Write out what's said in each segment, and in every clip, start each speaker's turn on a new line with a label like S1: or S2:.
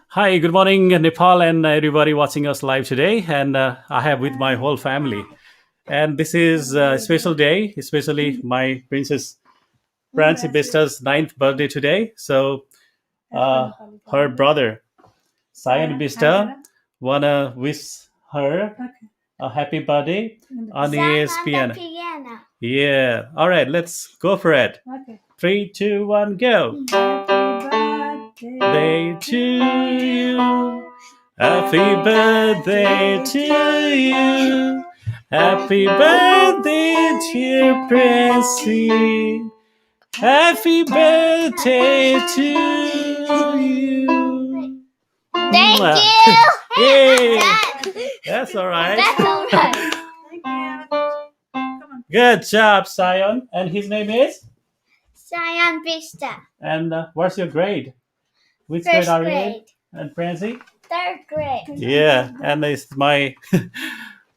S1: Hi, good morning, Nepal, and everybody watching us live today. And I have with my whole family. And this is a special day, especially my Princess Francie Bista's ninth birthday today. So uh, her brother, Sayan Bista, wanna wish her a happy birthday on ESPN. Yeah. All right, let's go for it. Three, two, one, go. Birthday to you. Happy birthday to you. Happy birthday, dear Prissy. Happy birthday to you.
S2: Thank
S1: Mwah.
S2: you.
S1: Yay.
S2: That-
S1: That's all right.
S2: That's all right.
S1: Good job, Sion. And his name is?
S2: Cyan Vista.
S1: And what's your grade? Which grade
S2: First
S1: are you in?
S2: grade.
S1: And Francie?
S2: Third grade.
S1: Yeah, and it's my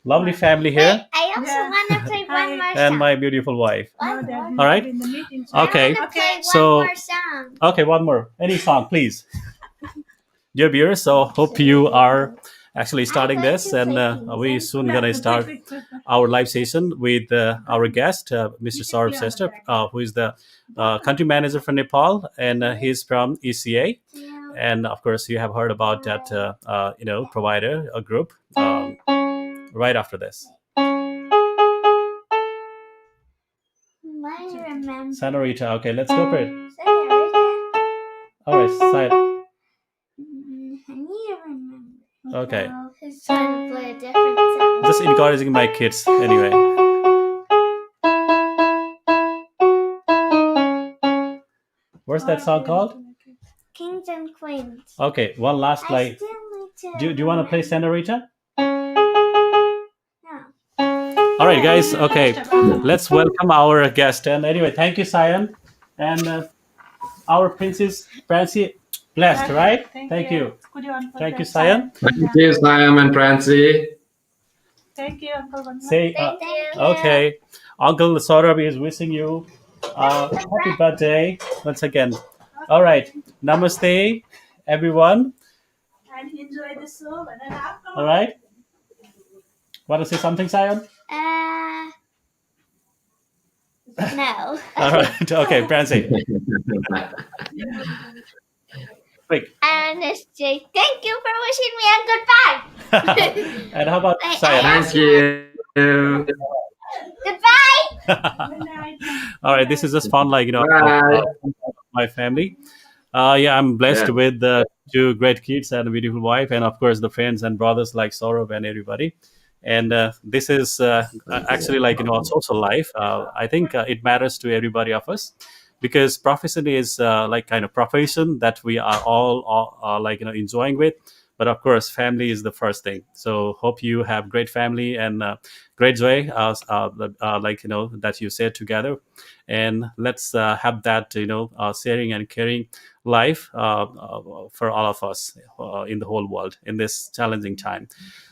S1: lovely family
S2: Wait,
S1: here
S2: I also want to play one more
S1: and
S2: song.
S1: my beautiful wife.
S2: One more.
S1: All right. Okay.
S2: I want to play
S1: So-
S2: one more song.
S1: Okay, one more. Any song, please. Dear viewers, so hope you are actually starting this, and we soon gonna start our live session with our guest, Mr. Saurav Shrestha, who is the country manager for Nepal, and he's from ECA.
S2: Yeah.
S1: And of course, you have heard about that, provider, a group, right after this.
S2: I remember.
S1: Sanorita, okay, let's go for it.
S2: Senorita.
S1: All right, side.
S2: I need to remember.
S1: Okay,
S2: He's trying to play a different song.
S1: just encouraging my kids anyway. What's that song called?
S2: Kings and Queens.
S1: Okay, one last
S2: I
S1: like.
S2: still need to.
S1: Do you want to play Sanorita?
S2: No.
S1: All right, guys. Okay, let's welcome our guest. And anyway, thank you, Sayan, and our Princess Francie. Blessed, right? Thank you. Thank you, Sayan.
S3: Thank you, Sam and Francie.
S4: Thank you, Uncle Vanna.
S1: Say,
S2: Thank you.
S1: okay, Uncle Saurav is wishing you happy birthday once again. All right, namaste, everyone.
S4: And enjoy the show. And then after
S1: All right. Want to say something, Sayan?
S2: No.
S1: All right. Okay, Francie. Quick.
S2: And it's Jake. Thank you for wishing me a goodbye.
S1: And how about
S2: I-
S1: Sayan?
S3: Thank you.
S2: Goodbye.
S4: good night.
S1: All right, this is just fun, like
S3: Bye.
S1: my family. Yeah, I'm blessed
S3: Yeah.
S1: with two great kids and a beautiful wife, and of course the friends and brothers like Saurav and everybody. And this is actually like a social life. I think it matters to everybody of us because profession is like kind of profession that we are all like enjoying with. But of course, family is the first thing. So hope you have great family and great joy, like that you share together, and let's have that sharing and caring life for all of us in the whole world in this challenging time.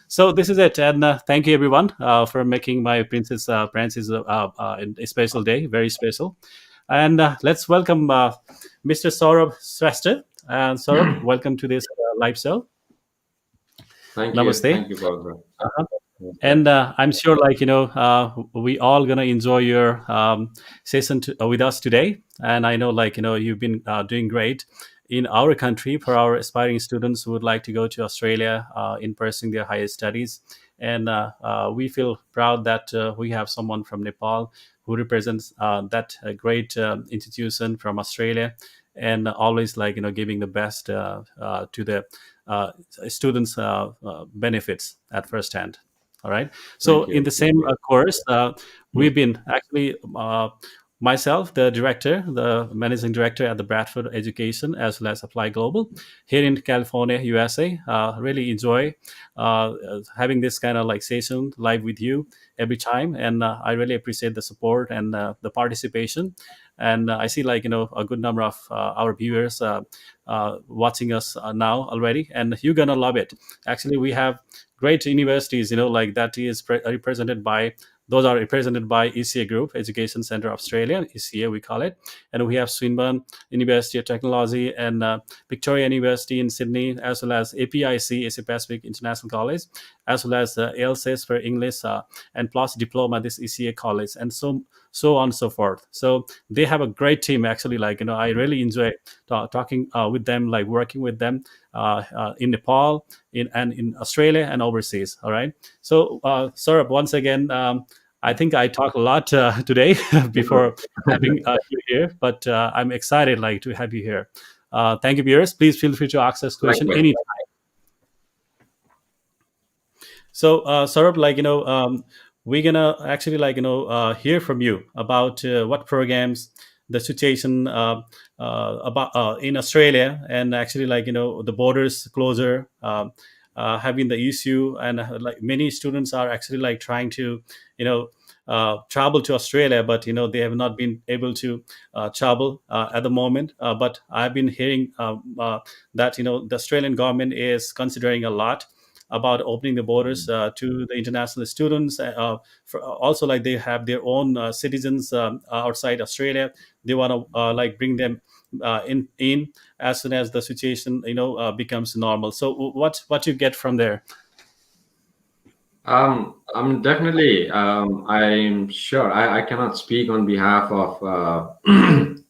S1: So this is it, and thank you everyone for making my Princess Francis a special day, very special. And let's welcome Mr. Saurav Shrestha. And Saurav, welcome to this live show.
S3: Thank you.
S1: Namaste.
S3: Thank you, Barbara.
S1: And I'm sure, like we all gonna enjoy your session with us today. And I know, like you've been doing great in our country for our aspiring students who would like to go to Australia in pursuing their higher studies. And we feel proud that we have someone from Nepal who represents that great institution from Australia, and always like giving the best to the students' benefits at first hand. All right. So
S3: Thank you.
S1: in the same course, we've been actually myself, the director, the managing director at the Bradford Education, as well as Apply Global here in California, USA. Really enjoy having this kind of like session live with you every time, and I really appreciate the support and the participation. And I see like a good number of our viewers watching us now already, and you're gonna love it. Actually, we have great universities, like that is represented by those are represented by ECA Group, Education Center Australia, ECA we call it. And we have Swinburne University of Technology and Victoria University in Sydney, as well as APIC, Asia Pacific International College, as well as ELSIS for English, and plus diploma, this ECA college, and so on and so forth. So they have a great team actually. I really enjoy talking with them, like working with them in Nepal, in Australia and overseas. All right. So Saurabh, once again, I think I talked a lot today before having you here, but I'm excited to have you here. Thank you, viewers. Please feel free to ask us question
S3: Likewise.
S1: anytime. So, Saurabh, we're gonna actually hear from you about what programs, the situation about in Australia, and actually the borders closure having the issue, and many students are actually trying to travel to Australia, but they have not been able to travel at the moment. But I've been hearing that the Australian government is considering a lot about opening the borders to the international students. Also, they have their own citizens outside Australia. They want to bring them in as soon as the situation becomes normal. So what you get from there?
S3: I'm definitely. I'm sure. I cannot speak on behalf of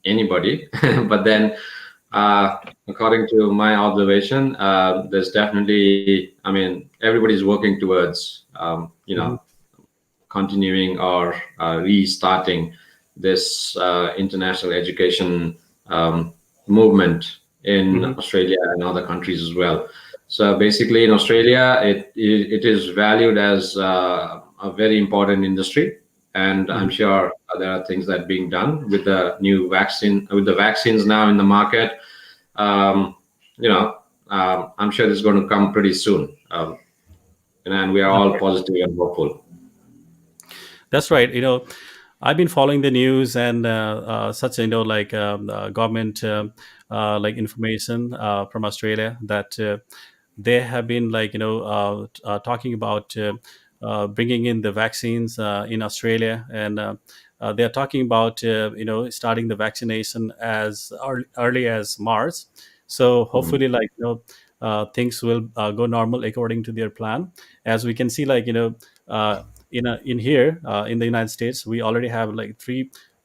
S3: anybody, but then, according to my observation, there's definitely. I mean, everybody's working towards, continuing or restarting this international education movement in Australia and other countries as well. So basically, in Australia, it is valued as a very important industry, and I'm sure there are things that are being done with the new vaccine, with the vaccines now in the market. Um, I'm sure it's going to come pretty soon, and we are all positive and hopeful.
S1: That's right. I've been following the news and such government information from Australia that they have been talking about bringing in the vaccines in Australia, and they are talking about starting the vaccination as early as March. So hopefully, things will go normal according to their plan. As we can see, in here in the United States, we already have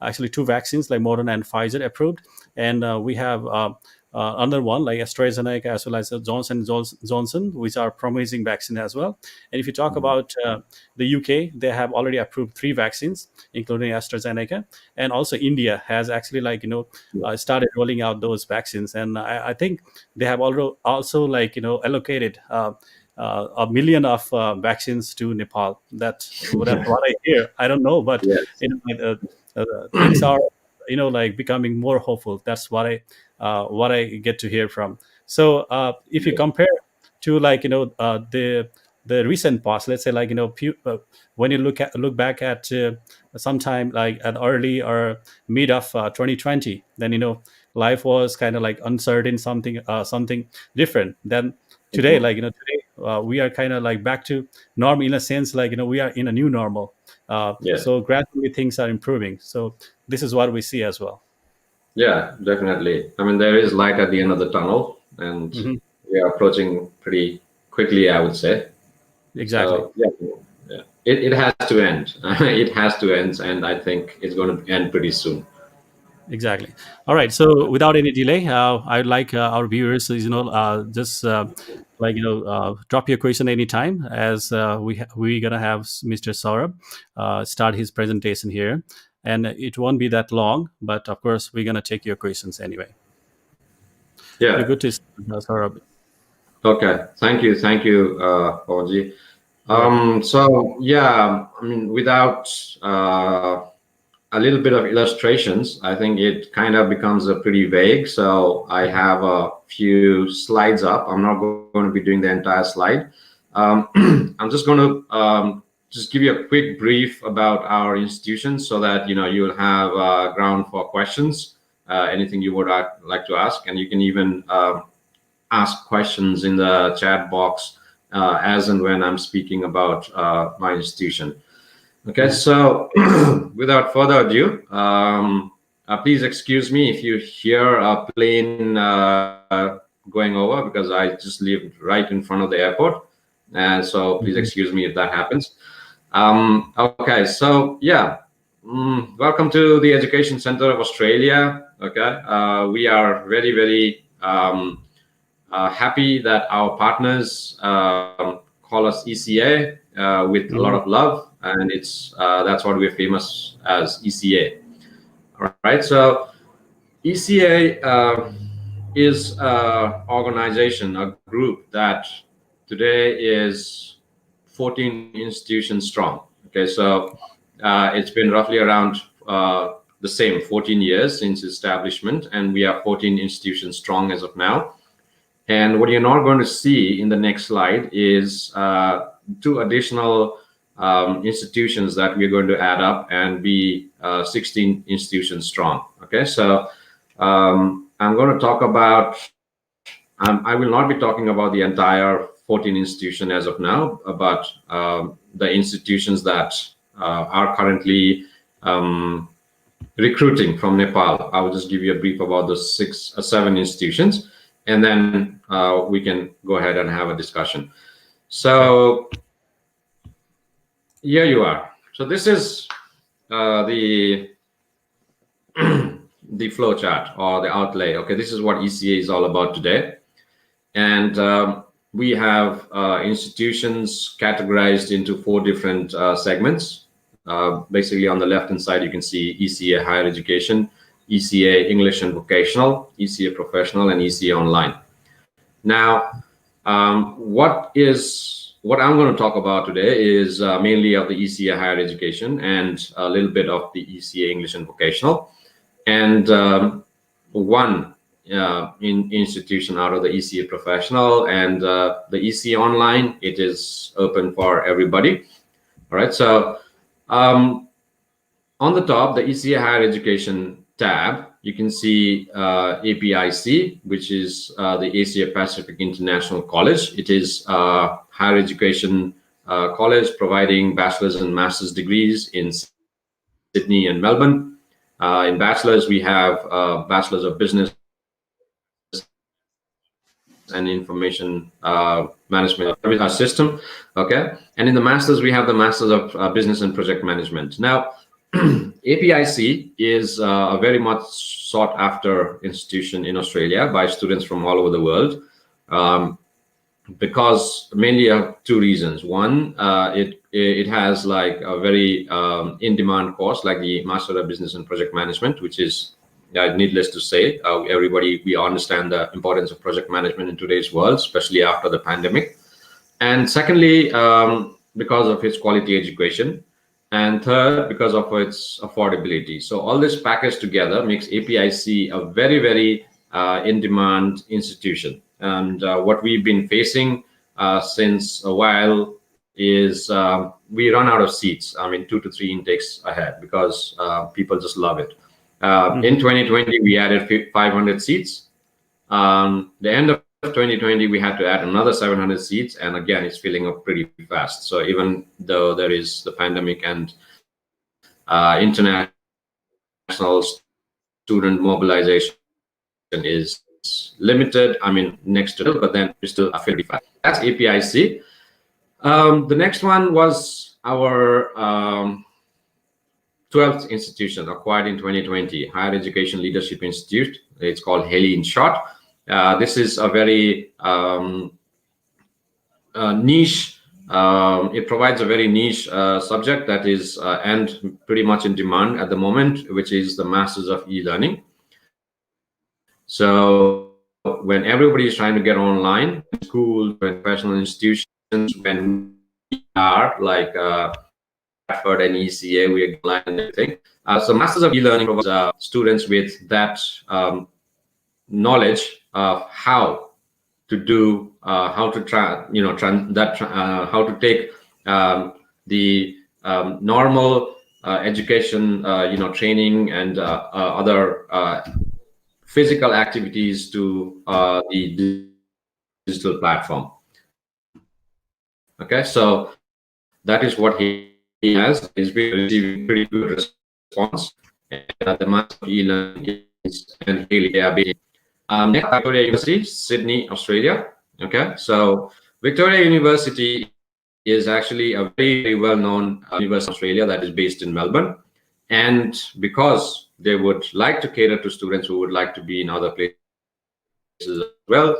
S1: actually two vaccines, like Moderna and Pfizer, approved, and we have another one like AstraZeneca as well as Johnson, which are promising vaccine as well. And if you talk about the UK, they have already approved three vaccines, including AstraZeneca, and also India has actually started rolling out those vaccines, and I think they have also allocated. 1 million of vaccines to Nepal. That's what I hear. I don't know, but
S3: Yes.
S1: things are becoming more hopeful. That's what I get to hear from. So if you compare to the recent past, let's say when you look back at sometime like at early or mid of 2020, then life was kind of uncertain, something different. Then today, today we are kind of back to normal in a sense, we are in a new normal.
S3: Yeah.
S1: So gradually things are improving. So this is what we see as well.
S3: Yeah, definitely. I mean, there is light at the end of the tunnel, and we are approaching pretty quickly, I would say.
S1: Exactly.
S3: So, yeah. It has to end. It has to end, and I think it's going to end pretty soon.
S1: Exactly. All right. So without any delay, I'd like our viewers, just drop your question anytime, as we're gonna have Mr. Saurabh start his presentation here, and it won't be that long. But of course, we're gonna take your questions anyway.
S3: Yeah.
S1: You're good to Saurabh.
S3: Okay. Thank you, Oji. So yeah, I mean, without a little bit of illustrations, I think it kind of becomes a pretty vague. So I have a few slides up. I'm not going to be doing the entire slide. I'm just going to just give you a quick brief about our institution, so that you'll have ground for questions, anything you would like to ask, and you can even ask questions in the chat box as and when I'm speaking about my institution. Okay, so without further ado, please excuse me if you hear a plane going over, because I just lived right in front of the airport, and so please
S1: Mhm.
S3: excuse me if that happens. Okay, so yeah, welcome to the Education Center of Australia. Okay, we are very, very happy that our partners call us ECA with a lot of
S1: Mhm.
S3: love, and it's that's what we're famous as, ECA. All right, so ECA is an organization, a group that today is 14 institutions strong. Okay, so it's been roughly around the same 14 years since establishment, and we are 14 institutions strong as of now. And what you're not going to see in the next slide is two additional institutions that we're going to add up and be 16 institutions strong. Okay, so I'm going to talk about, I will not be talking about the entire 14 institution as of now, but the institutions that are currently recruiting from Nepal. I will just give you a brief about the seven institutions, and then we can go ahead and have a discussion.
S1: Sure.
S3: So here you are. So this is the the flow chart or the outlay. Okay, this is what ECA is all about today, and we have institutions categorized into four different segments. Basically, on the left-hand side, you can see ECA Higher Education, ECA English and Vocational, ECA Professional, and ECA Online. Now, what I'm going to talk about today is mainly of the ECA Higher Education and a little bit of the ECA English and Vocational, and one institution out of the ECA Professional, and the ECA Online. It is open for everybody. All right, so on the top, the ECA Higher Education tab, you can see APIC, which is the Asia Pacific International College. It is higher education college providing bachelor's and master's degrees in Sydney and Melbourne. In bachelor's, we have Bachelor's of Business and Information Management system. Okay, and in the master's, we have the Masters of Business and Project Management. Now, APIC is a very much sought after institution in Australia by students from all over the world, because mainly of two reasons. One, it has like a very in demand course like the Master of Business and Project Management, which is, needless to say, everybody, we understand the importance of project management in today's world, especially after the pandemic. And secondly, because of its quality education, and third, because of its affordability. So all this packaged together makes APIC a very, very in-demand institution. And what we've been facing since a while is we run out of seats. I mean, 2 to 3 intakes ahead, because people just love it. In 2020, we added 500 seats. The end of 2020, we had to add another 700 seats, and again, it's filling up pretty fast. So even though there is the pandemic and international student mobilization is limited, I mean, next to it, but then we still are filling fast. That's APIC. The next one was our 12th institution acquired in 2020, Higher Education Leadership Institute. It's called HELI in short. This is a very niche, it provides a very niche subject that is and pretty much in demand at the moment, which is the Masters of E-Learning. So when everybody is trying to get online, schools, professional institutions, when we are like Bradford and ECA, we are online and everything. So Masters of E-Learning provides students with that knowledge of how to do, how to try, how to take the normal education, training and other physical activities to the digital platform. Okay, so that is what HELI has is receiving pretty good response. And the Master of E-Learning and Haley, they are based. Next, Victoria University, Sydney, Australia. Okay, so Victoria University is actually a very, very well-known university in Australia that is based in Melbourne. And because they would like to cater to students who would like to be in other places as well,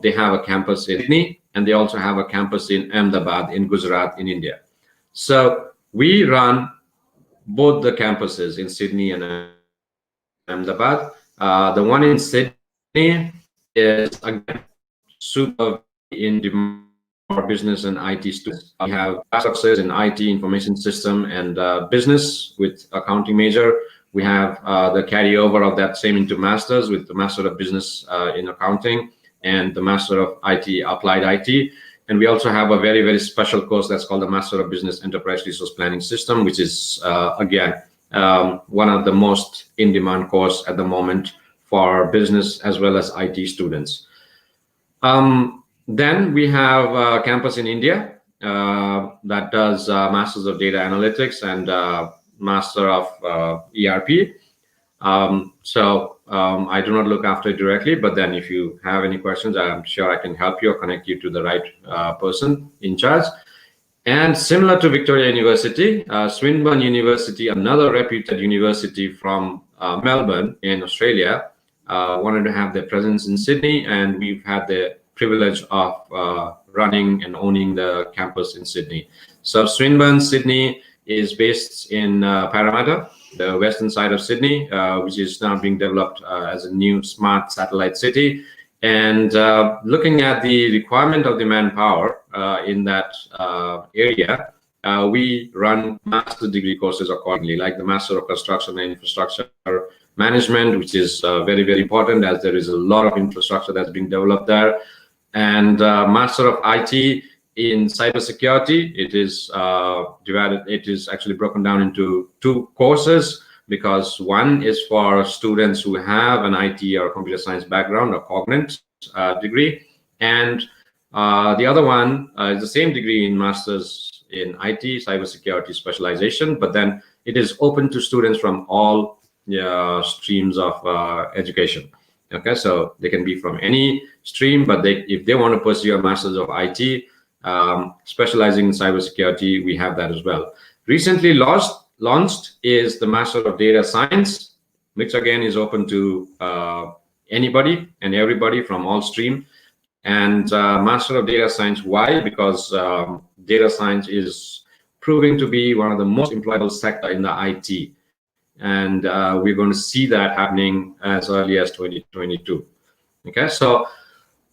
S3: they have a campus in Sydney, and they also have a campus in Ahmedabad in Gujarat in India. So we run both the campuses in Sydney and Ahmedabad. The one in Sydney is, again, super in demand for business and IT students. We have bachelor's in IT information system and business with accounting major. We have the carryover of that same into masters with the Master of Business in accounting and the Master of IT applied IT. And we also have a very, very special course that's called the Master of Business Enterprise Resource Planning System, which is, again, one of the most in-demand course at the moment for business as well as IT students. Then we have a campus in India that does Masters of Data Analytics and Master of ERP. I do not look after it directly, but then if you have any questions, I'm sure I can help you or connect you to the right person in charge. And similar to Victoria University, Swinburne University, another reputed university from Melbourne in Australia, wanted to have their presence in Sydney, and we've had the privilege of running and owning the campus in Sydney. So Swinburne, Sydney is based in Parramatta, the western side of Sydney, which is now being developed as a new smart satellite city. And looking at the requirement of the manpower in that area, we run master's degree courses accordingly, like the Master of Construction and Infrastructure Management, which is very, very important as there is a lot of infrastructure that's being developed there. And Master of IT in cybersecurity, it is divided. It is actually broken down into two courses, because one is for students who have an IT or computer science background or cognate degree, and the other one is the same degree in Masters in IT cybersecurity specialization, but then it is open to students from all streams of education. Okay, so they can be from any stream, but if they want to pursue a Masters of IT specializing in cybersecurity, we have that as well. Recently launched is the Master of Data Science, which again is open to anybody and everybody from all stream. And Master of Data Science, why? Because data science is proving to be one of the most employable sector in the IT. And we're going to see that happening as early as 2022. Okay, so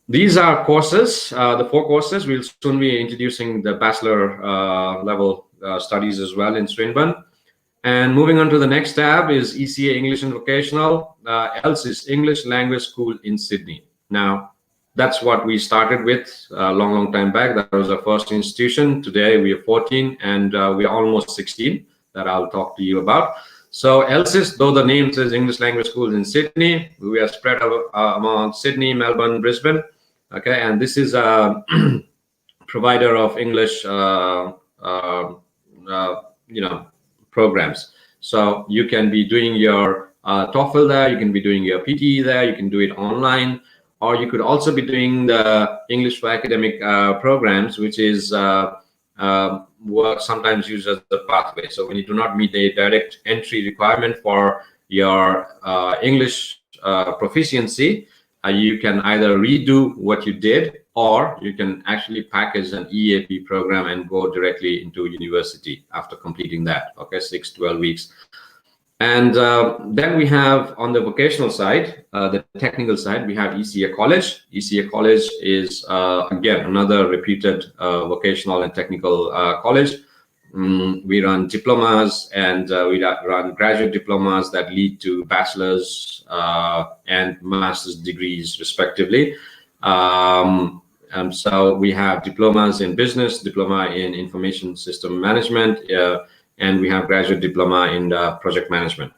S3: these are courses, the 4 courses. We'll soon be introducing the bachelor level studies as well in Swinburne. And moving on to the next tab is ECA English and Vocational, ELSIS English Language School in Sydney. Now, that's what we started with a long time back. That was our first institution. Today we are 14 and we are almost 16 that I'll talk to you about. So ELSIS, though the name says English Language Schools in Sydney, we are spread among Sydney, Melbourne, Brisbane. Okay, and this is a provider of English, programs. So you can be doing your TOEFL there, you can be doing your PTE there, you can do it online, or you could also be doing the English for Academic programs, which is sometimes used as the pathway. So when you do not meet the direct entry requirement for your English proficiency, you can either redo what you did, or you can actually package an EAP program and go directly into university after completing that. Okay, 6-12 weeks. And then we have on the vocational side, the technical side, we have ECA College. ECA College is, again, another reputed vocational and technical college. We run diplomas and we run graduate diplomas that lead to bachelor's and master's degrees, respectively. So we have diplomas in business, diploma in information system management, and we have graduate diploma in project management.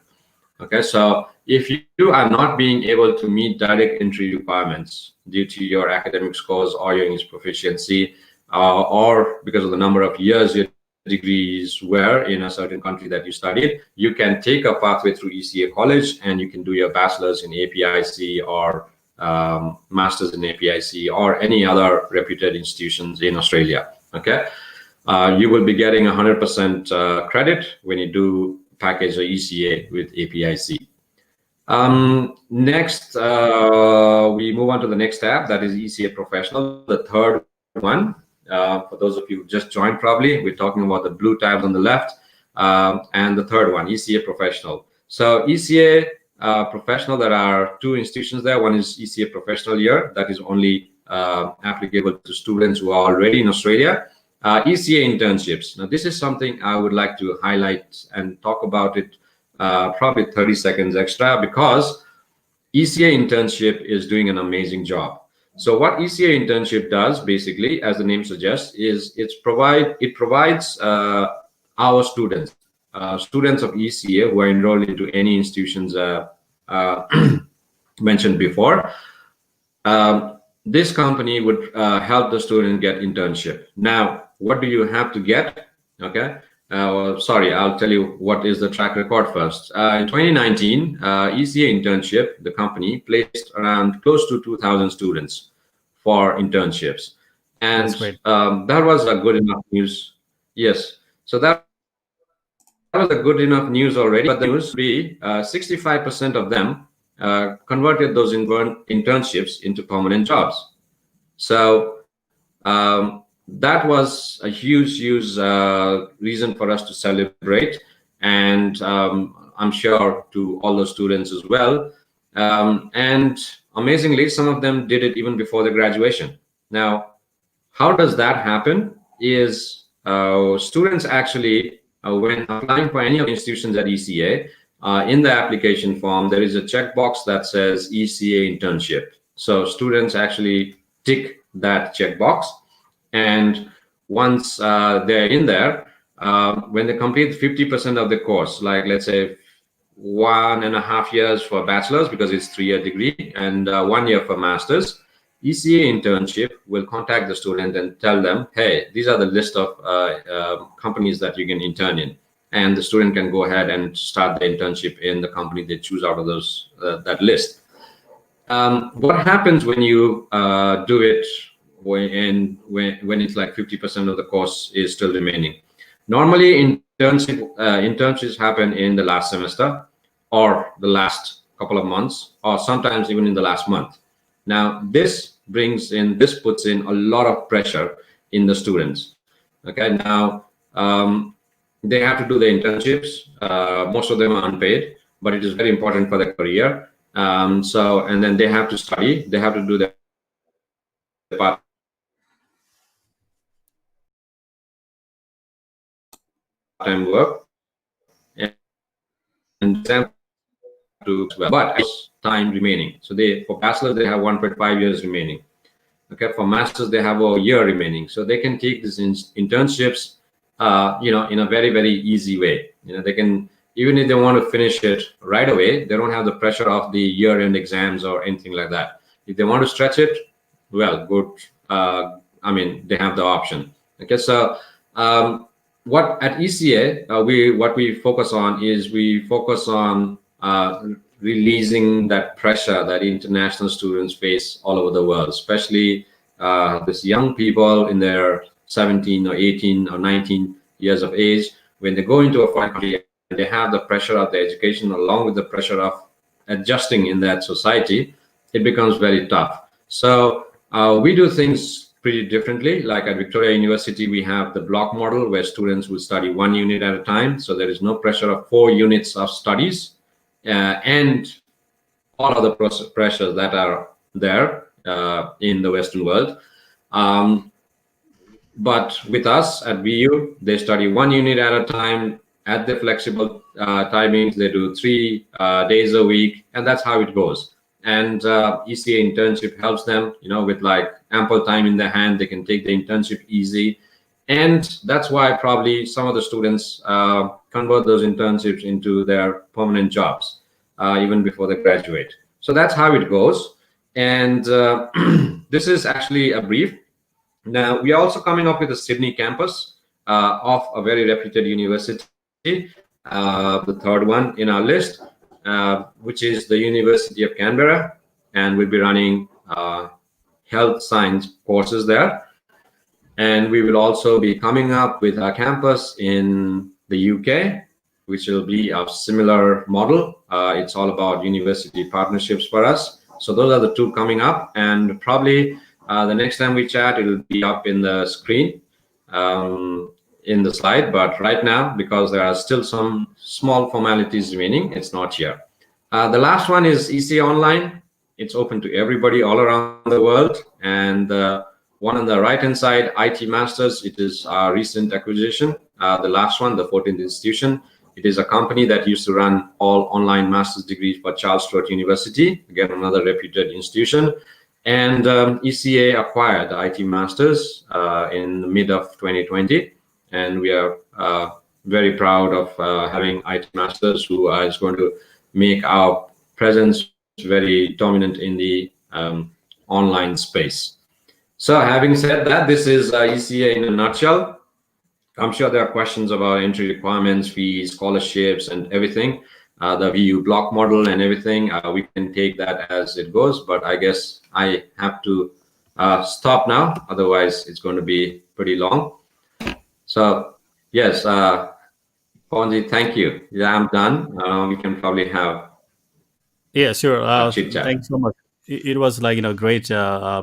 S3: Okay, so if you are not being able to meet direct entry requirements due to your academic scores or your English proficiency, or because of the number of years you're degrees were in a certain country that you studied, you can take a pathway through ECA college and you can do your bachelor's in APIC or master's in APIC or any other reputed institutions in Australia. Okay, you will be getting 100% credit when you do package or ECA with APIC. Next, we move on to the next tab, that is ECA Professional, the third one. For those of you who just joined, probably, we're talking about the blue tabs on the left, and the third one, ECA Professional. So ECA Professional, there are two institutions there. One is ECA Professional Year, that is only applicable to students who are already in Australia. ECA internships. Now, this is something I would like to highlight and talk about it probably 30 seconds extra, because ECA internship is doing an amazing job. So what ECA internship does, basically, as the name suggests, is it provides our students of ECA who are enrolled into any institutions mentioned before. This company would help the student get internship. Now, what do you have to get? Okay. Sorry, I'll tell you what is the track record first. In 2019, ECA Internship, the company, placed around close to 2,000 students for internships. And that was a good enough news. Yes. So that was a good enough news already. But the news would be 65% of them converted those internships into permanent jobs. So that was a huge reason for us to celebrate, and I'm sure to all the students as well. And amazingly, some of them did it even before the graduation. Now, how does that happen? Is students actually, when applying for any of the institutions at ECA, in the application form, there is a checkbox that says ECA internship. So students actually tick that checkbox. And once they're in there, when they complete 50% of the course, like let's say 1.5 years for bachelor's, because it's 3-year degree, and 1 year for master's, ECA internship will contact the student and tell them, hey, these are the list of companies that you can intern in. And the student can go ahead and start the internship in the company they choose out of those that list. What happens when you do it when it's like 50% of the course is still remaining? Normally, internships happen in the last semester or the last couple of months, or sometimes even in the last month. Now, this puts in a lot of pressure in the students. Okay, now they have to do the internships. Most of them are unpaid, but it is very important for their career. And then they have to study. They have to do their part-time work, and but time remaining. So for bachelor's they have 1.5 years remaining. Okay, for masters they have a year remaining. So they can take these internships, in a very, very easy way. They can, even if they want to finish it right away, they don't have the pressure of the year-end exams or anything like that. If they want to stretch it, well, good. They have the option. Okay, so what at ECA what we focus on is releasing that pressure that international students face all over the world, especially these young people in their 17 or 18 or 19 years of age. When they go into a foreign country, they have the pressure of the education along with the pressure of adjusting in that society. It becomes very tough. So we do things pretty differently. Like at Victoria University, we have the block model where students will study 1 unit at a time. So there is no pressure of 4 units of studies and all other pressures that are there in the Western world. But with us at VU, they study 1 unit at a time at the flexible timings. They do 3 days a week, and that's how it goes. And ECA internship helps them, with like ample time in their hand. They can take the internship easy. And that's why probably some of the students convert those internships into their permanent jobs even before they graduate. So that's how it goes. And this is actually a brief. Now, we are also coming up with a Sydney campus. of a very reputed university, the third one in our list, which is the University of Canberra, and we'll be running health science courses there. And we will also be coming up with a campus in the UK, which will be a similar model. It's all about university partnerships for us. So those are the two coming up, and probably the next time we chat, it will be up in the screen, in the slide. But right now, because there are still some small formalities remaining, it's not here. The last one is ECA Online. It's open to everybody all around the world. And one on the right-hand side, IT Masters, it is our recent acquisition. The last one, the 14th institution, it is a company that used to run all online master's degrees for Charles Sturt University, again, another reputed institution. And ECA acquired the IT Masters in the mid of 2020. And we are very proud of having IT Masters, who is going to make our presence very dominant in the online space. So having said that, this is ECA in a nutshell. I'm sure there are questions about entry requirements, fees, scholarships, and everything. The VU block model and everything. We can take that as it goes, but I guess I have to stop now. Otherwise, it's going to be pretty long. So yes, Ponzi, thank you. Yeah, I'm done. We can probably have
S1: Yeah, sure.
S3: a chit chat.
S1: Thanks so much. It was like great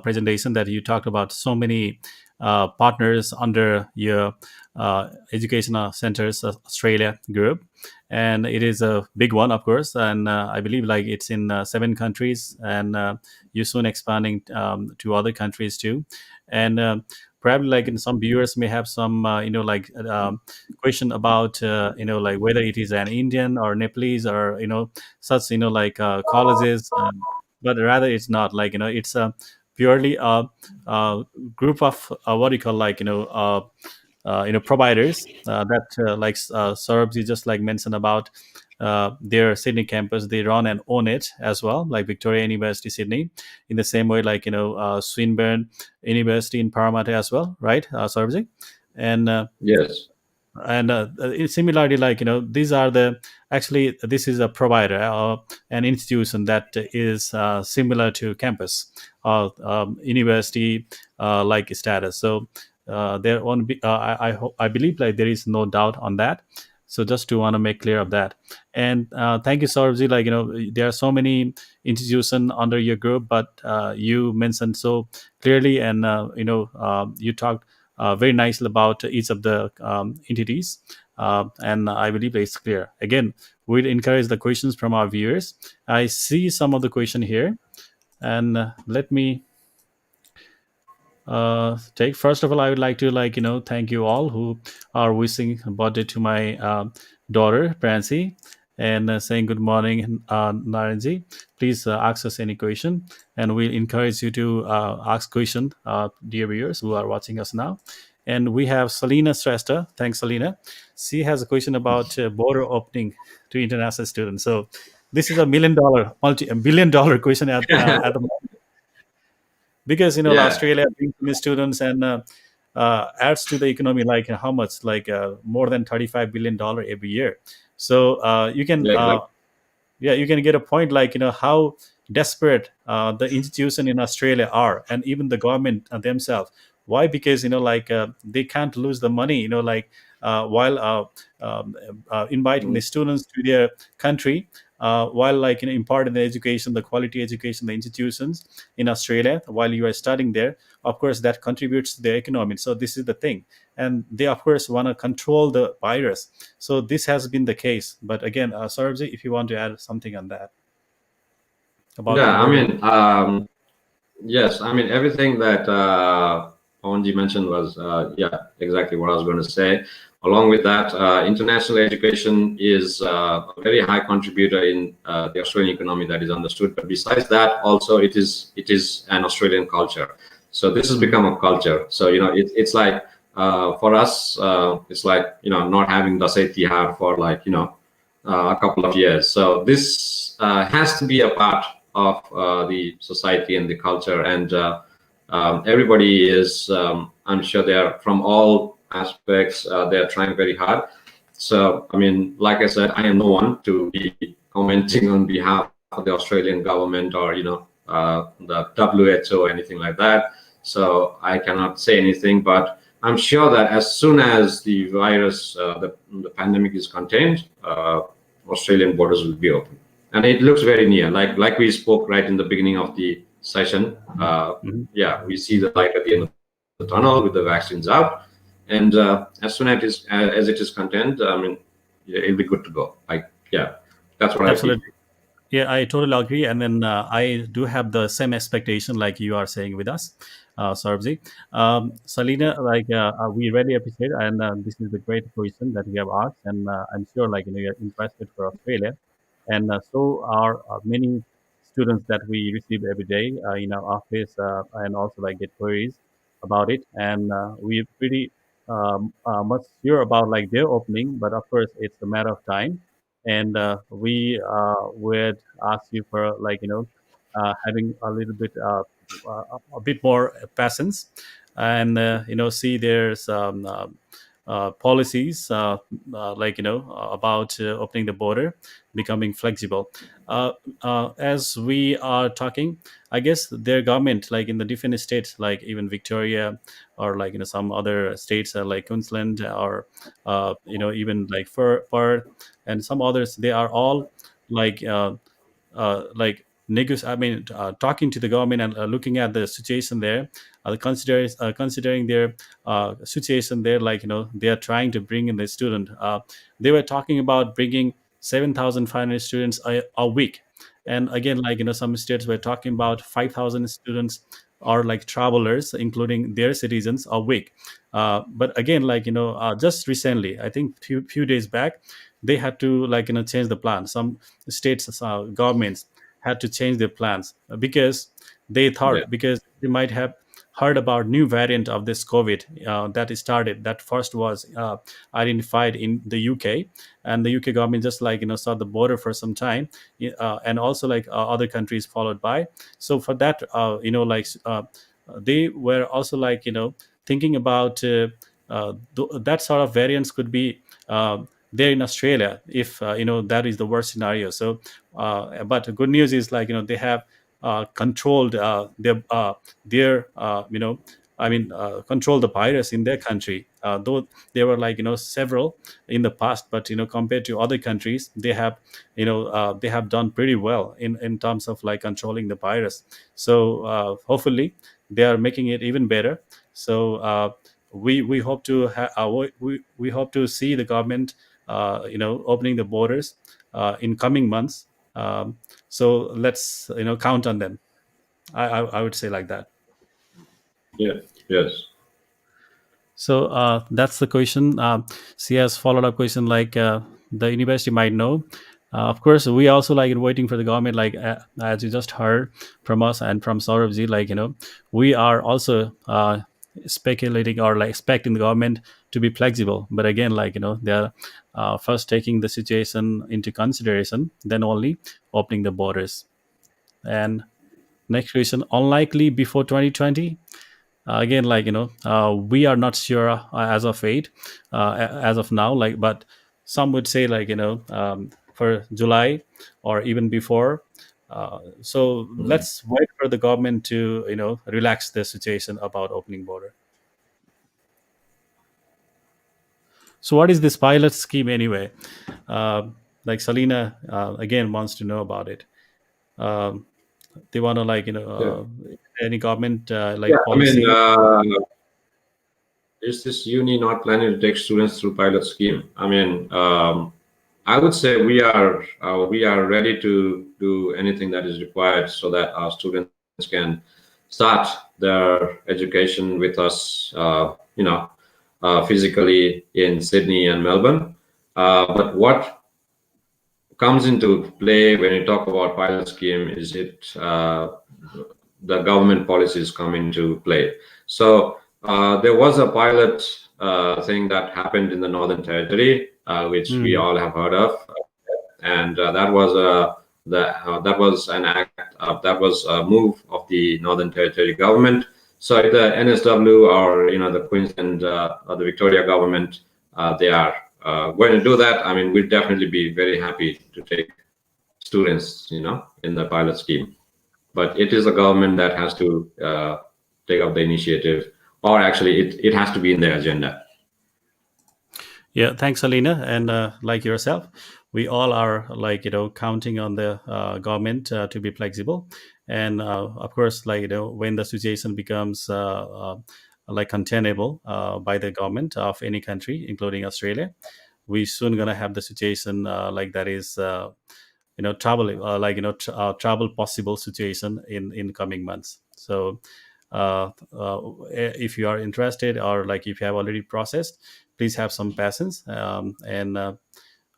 S1: presentation that you talked about so many partners under your educational centers Australia group, and it is a big one, of course. And I believe like it's in 7 countries, and you're soon expanding to other countries too. And probably like in some viewers may have some question about like whether it is an Indian or Nepalese or such like colleges, but rather it's not like it's a purely a group of what do you call like providers that like Saurav just like mentioned about their Sydney campus. They run and own it as well, like Victoria University Sydney, in the same way like Swinburne University in Parramatta as well, right, Saurav? And
S3: Yes.
S1: and similarly like these are the actually this is a provider, an institution that is similar to campus university like status. So there won't be I believe like there is no doubt on that. So just to want to make clear of that. And thank you, Saurabh. Like there are so many institutions under your group, but you mentioned so clearly, and you talked very nicely about each of the entities, and I believe it's clear. Again, we'd encourage the questions from our viewers. I see some of the question here, and let me take. First of all, I would like to thank you all who are wishing birthday to my daughter Prancy, and saying good morning, Naranji. Please ask us any question, and we'll encourage you to ask question, dear viewers who are watching us now. And we have Selena Shrestha. Thanks, Selena. She has a question about border opening to international students. So this is a multi-billion-dollar question at the moment, because
S3: Yeah.
S1: Australia brings many students and adds to the economy like how much, like more than $35 billion every year. So you can
S3: Like,
S1: you can get a point like how desperate the institution in Australia are, and even the government themselves. Why? Because they can't lose the money, while inviting the students to their country, while imparting the education, the quality education, the institutions in Australia while you are studying there. Of course, that contributes to the economy. So this is the thing, and they of course want to control the virus. So this has been the case. But again, Saurabh, if you want to add something on that about the
S3: yeah, I
S1: border.
S3: mean, yes, I mean, everything that Pawanji mentioned was, exactly what I was going to say. Along with that, international education is a very high contributor in the Australian economy, that is understood. But besides that, also it is an Australian culture. So this has become a culture. So it's like for us, it's like not having Dasai Tihar for like a couple of years. So this has to be a part of the society and the culture, and everybody is I'm sure they are from all aspects, they're trying very hard. So, I mean, like I said, I am no one to be commenting on behalf of the Australian government or, the WHO or anything like that. So I cannot say anything, but I'm sure that as soon as the virus, the pandemic is contained, Australian borders will be open. And it looks very near, like we spoke right in the beginning of the session.
S1: Mhm.
S3: Yeah, we see the light at the end of the tunnel with the vaccines out, and as soon as it is contained, I mean, yeah, it'll be good to go. Like, yeah, that's what I feel.
S1: Absolutely. Yeah, I totally agree. And then I do have the same expectation like you are saying with us, Saurabhji. Salina, we really appreciate, and this is a great question that you have asked, and I'm sure you're interested for Australia, and so are many students that we receive every day in our office, and also get queries about it, and we're pretty much sure about their opening, but of course it's a matter of time, and we would ask you for having a little bit a bit more patience, and see there's policies about opening the border becoming flexible. uh, as we are talking, I guess their government in the different states, like even Victoria, or some other states like Queensland, or even for Perth and some others, they are all like I mean, talking to the government and looking at the situation there, considering their situation there, they are trying to bring in the student. They were talking about bringing 7,500 students a week, and again, some states were talking about 5,000 students or travelers, including their citizens, a week. But again, just recently, I think few days back, they had to change the plan. Some states governments had to change their plans because they
S3: Yeah,
S1: thought, because they might have heard about new variant of this COVID that started, that first was identified in the UK, and the UK government just saw the border for some time, and also other countries followed by. So for that, they were also thinking about that sort of variants could be there in Australia if that is the worst scenario. So, but the good news is they have controlled their I mean, control the virus in their country. Though there were several in the past, but compared to other countries, they have done pretty well in terms of controlling the virus. So hopefully they are making it even better. So we hope to we hope to see the government opening the borders in coming months. So let's count on them. I would say like that.
S3: yeah, yes,
S1: So that's the question. She has followed up question the university might know. Of course, we also waiting for the government. As you just heard from us and from Sauravji, we are also speculating or expecting the government to be flexible. But again, they are first taking the situation into consideration, then only opening the borders. And next question: unlikely before 2020. Again, we are not sure as of eight, as of now, but some would say for July or even before. So let's wait for the government to relax the situation about opening border. So what is this pilot scheme anyway? Salina again wants to know about it. um, they want to
S3: yeah,
S1: any government
S3: yeah. I mean,
S1: policy.
S3: is this uni not planning to take students through pilot scheme? I mean, I would say we are ready to do anything that is required so that our students can start their education with us, physically in Sydney and Melbourne. But what comes into play when you talk about pilot scheme is the government policies come into play. So there was a pilot thing that happened in the Northern Territory, which we
S1: Mm,
S3: all have heard of, and that was an act that was a move of the Northern Territory government So if the NSW or the Queensland or the Victoria government, they are going to do that, I mean, we'd definitely be very happy to take students, in the pilot scheme. But it is the government that has to take up the initiative, or actually, it has to be in their agenda.
S1: Yeah, thanks, Alina. And like yourself, we all are counting on the government to be flexible. And of course, when the situation becomes containable by the government of any country, including Australia, we soon gonna have the situation that is travel travel possible situation in coming months. So if you are interested, or if you have already processed, please have some patience, and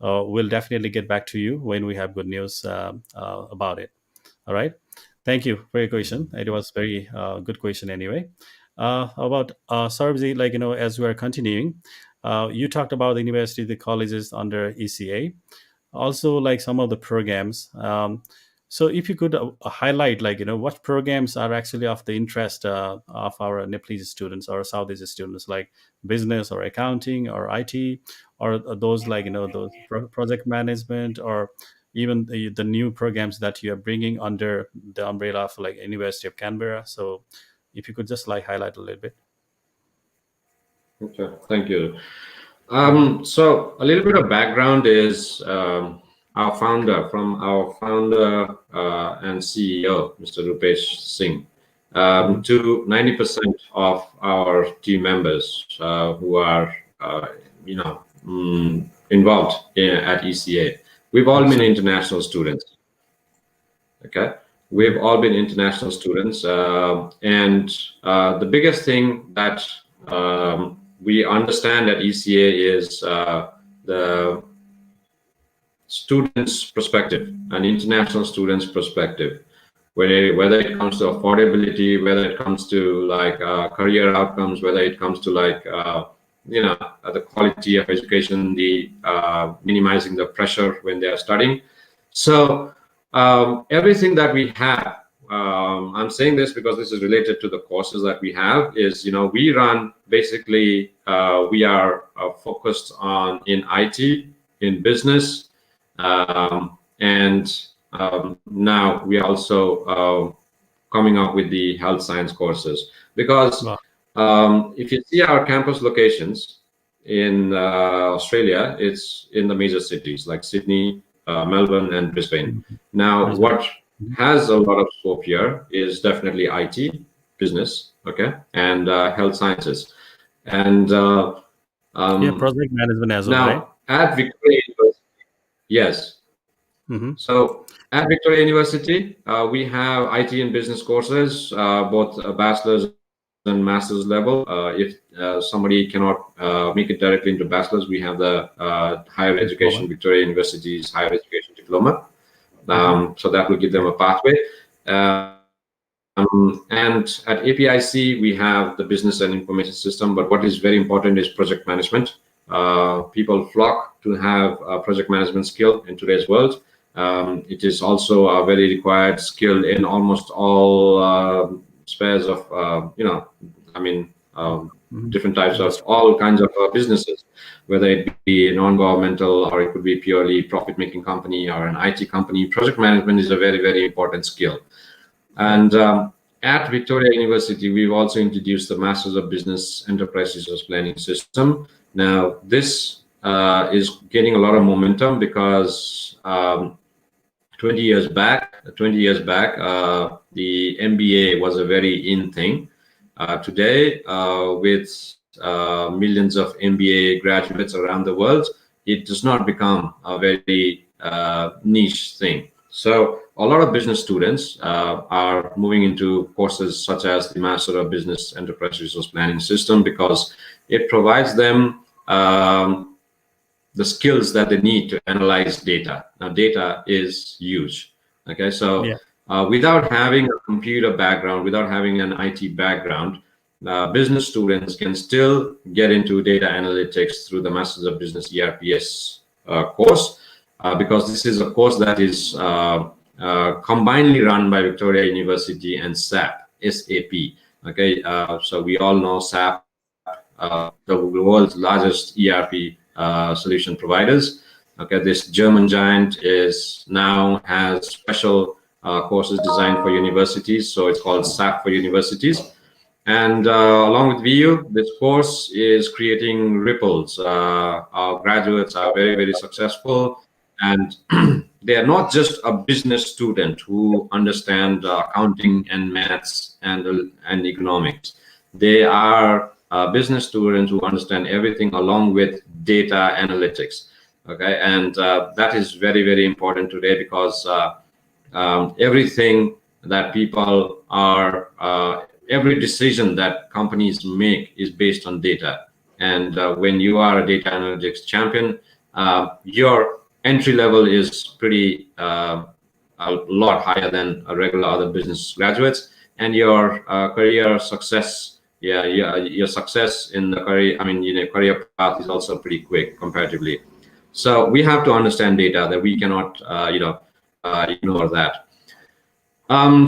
S1: we'll definitely get back to you when we have good news about it. All right. Thank you for your question. It was very good question anyway. About Sarabji, as we are continuing, you talked about the university, the colleges under ECA, also some of the programs. So if you could highlight what programs are actually of the interest of our Nepalese students or Southeast students, like business or accounting or IT, or those those project management, or even the new programs that you are bringing under the umbrella of University of Canberra. So if you could just highlight a little bit.
S3: Okay, thank you. So a little bit of background is our founder and CEO, Mr. Rupesh Singh. To 90% of our team members who are, involved at ECA, we've all been international students. Okay, we've all been international students, and the biggest thing that we understand at ECA is the student's perspective, an international student's perspective, whether it comes to affordability, whether it comes to career outcomes, whether it comes to the quality of education, the minimizing the pressure when they are studying. So everything that we have, I'm saying this because this is related to the courses that we have, is we run basically we are focused on in IT, in business, and now we are also coming up with the health science courses, because if you see our campus locations in Australia, it's in the major cities like Sydney, Melbourne, and Brisbane. Now, what has a lot of scope here is definitely IT, business, okay, and health sciences, and
S1: project management as well,
S3: now
S1: right?
S3: at Victoria University, yes. So at Victoria University, we have IT and business courses, both a bachelor's and master's level. If somebody cannot make it directly into bachelor's, we have the higher education, Victoria University's higher education diploma. So that will give them a pathway. And at APIC, we have the business and information system. But what is very important is project management. People flock to have a project management skill in today's world. It is also a very required skill in almost all spheres of, different types of all kinds of businesses, whether it be non-governmental or it could be purely profit-making company or an IT company. Project management is a very, very important skill. And at Victoria University, we've also introduced the Masters of Business Enterprise Resource Planning system. Now, this is getting a lot of momentum because 20 years back, the MBA was a very in thing. Today, with millions of MBA graduates around the world, it does not become a very niche thing. So a lot of business students are moving into courses such as the Master of Business Enterprise Resource Planning system, because it provides them the skills that they need to analyze data. Now, data is huge. Okay, so without having a computer background, without having an IT background, business students can still get into data analytics through the Masters of Business ERPS course, because this is a course that is combinedly run by Victoria University and SAP. Okay, so we all know SAP, the world's largest ERP solution providers. Okay, this German giant is now has special courses designed for universities, so it's called SAP for universities. And along with VU, this course is creating ripples. Our graduates are very, very successful, and they are not just a business student who understand accounting and maths and economics. They are business students who understand everything along with data analytics. Okay, and that is very, very important today because everything that people are every decision that companies make is based on data. And when you are a data analytics champion, your entry level is pretty a lot higher than a regular other business graduates, and your career success, your success in the career, career path is also pretty quick comparatively. So we have to understand data, that we cannot, ignore that.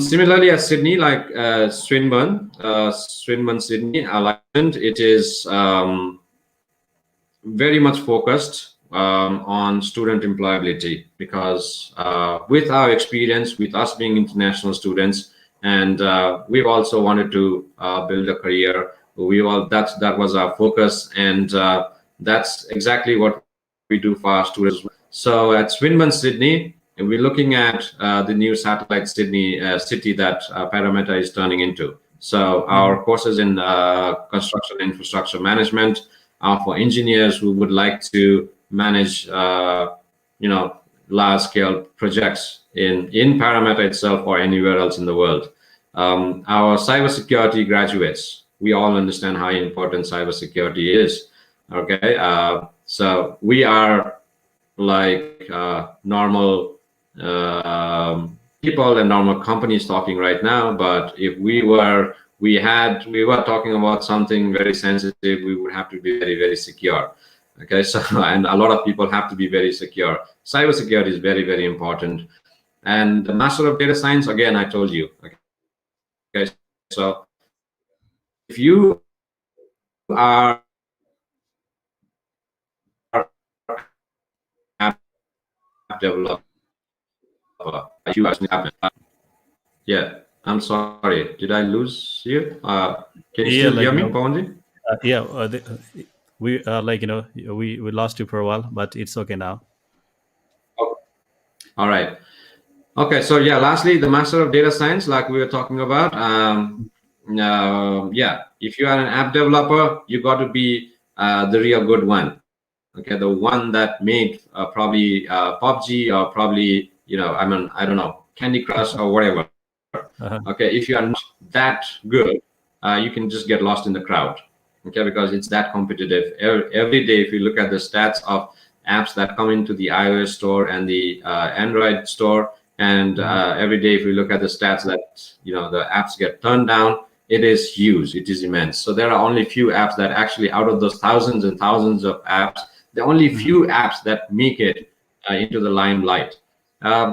S3: Similarly, at Sydney, like Swinburne, Sydney, it is very much focused on student employability because with our experience, with us being international students, and we've also wanted to build a career. That was our focus, and that's exactly what we do for our students. So at Swinburne, Sydney, and we're looking at the new satellite Sydney city that Parramatta is turning into. So our courses in construction infrastructure management are for engineers who would like to manage, large-scale projects in Parramatta itself or anywhere else in the world. Our cybersecurity graduates, we all understand how important cybersecurity is. Okay, so we are like normal people and normal companies talking right now, but if we were talking about something very sensitive, we would have to be very, very secure. Okay, so and a lot of people have to be very secure. Cybersecurity is very, very important. And the Master of Data Science, again, I told you. Okay, so if you are app developer, you are yeah, I'm sorry. Did I lose you? Can you
S1: Yeah,
S3: still hear me, Pawanji?
S1: yeah, we we lost you for a while, but it's okay now.
S3: Oh, all right. Okay, so yeah, lastly, the Master of Data Science, like we were talking about. If you are an app developer, you got to be the real good one. Okay, the one that made probably PUBG or probably, I don't know, Candy Crush or whatever.
S1: Uh-huh.
S3: Okay, if you are not that good, you can just get lost in the crowd. Okay, because it's that competitive. Every day, if you look at the stats of apps that come into the iOS store and the Android store, and every day, if you look at the stats that the apps get turned down, it is huge. It is immense. So there are only few apps that actually, out of those thousands and thousands of apps, there are only few apps that make it into the limelight.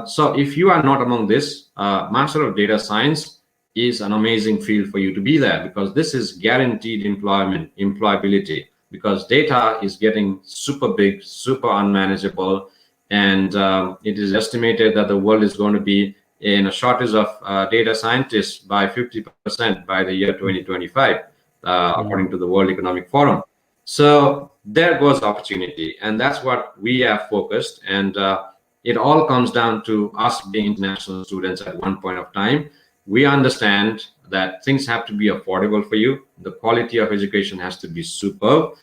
S3: So if you are not among this, Master of Data Science is an amazing field for you to be there, because this is guaranteed employability, because data is getting super big, super unmanageable, and it is estimated that the world is going to be in a shortage of data scientists by 50% by the year 2025, according to the World Economic Forum. So there goes opportunity, and that's what we have focused. And it all comes down to us being international students at one point of time. We understand that things have to be affordable for you. The quality of education has to be superb.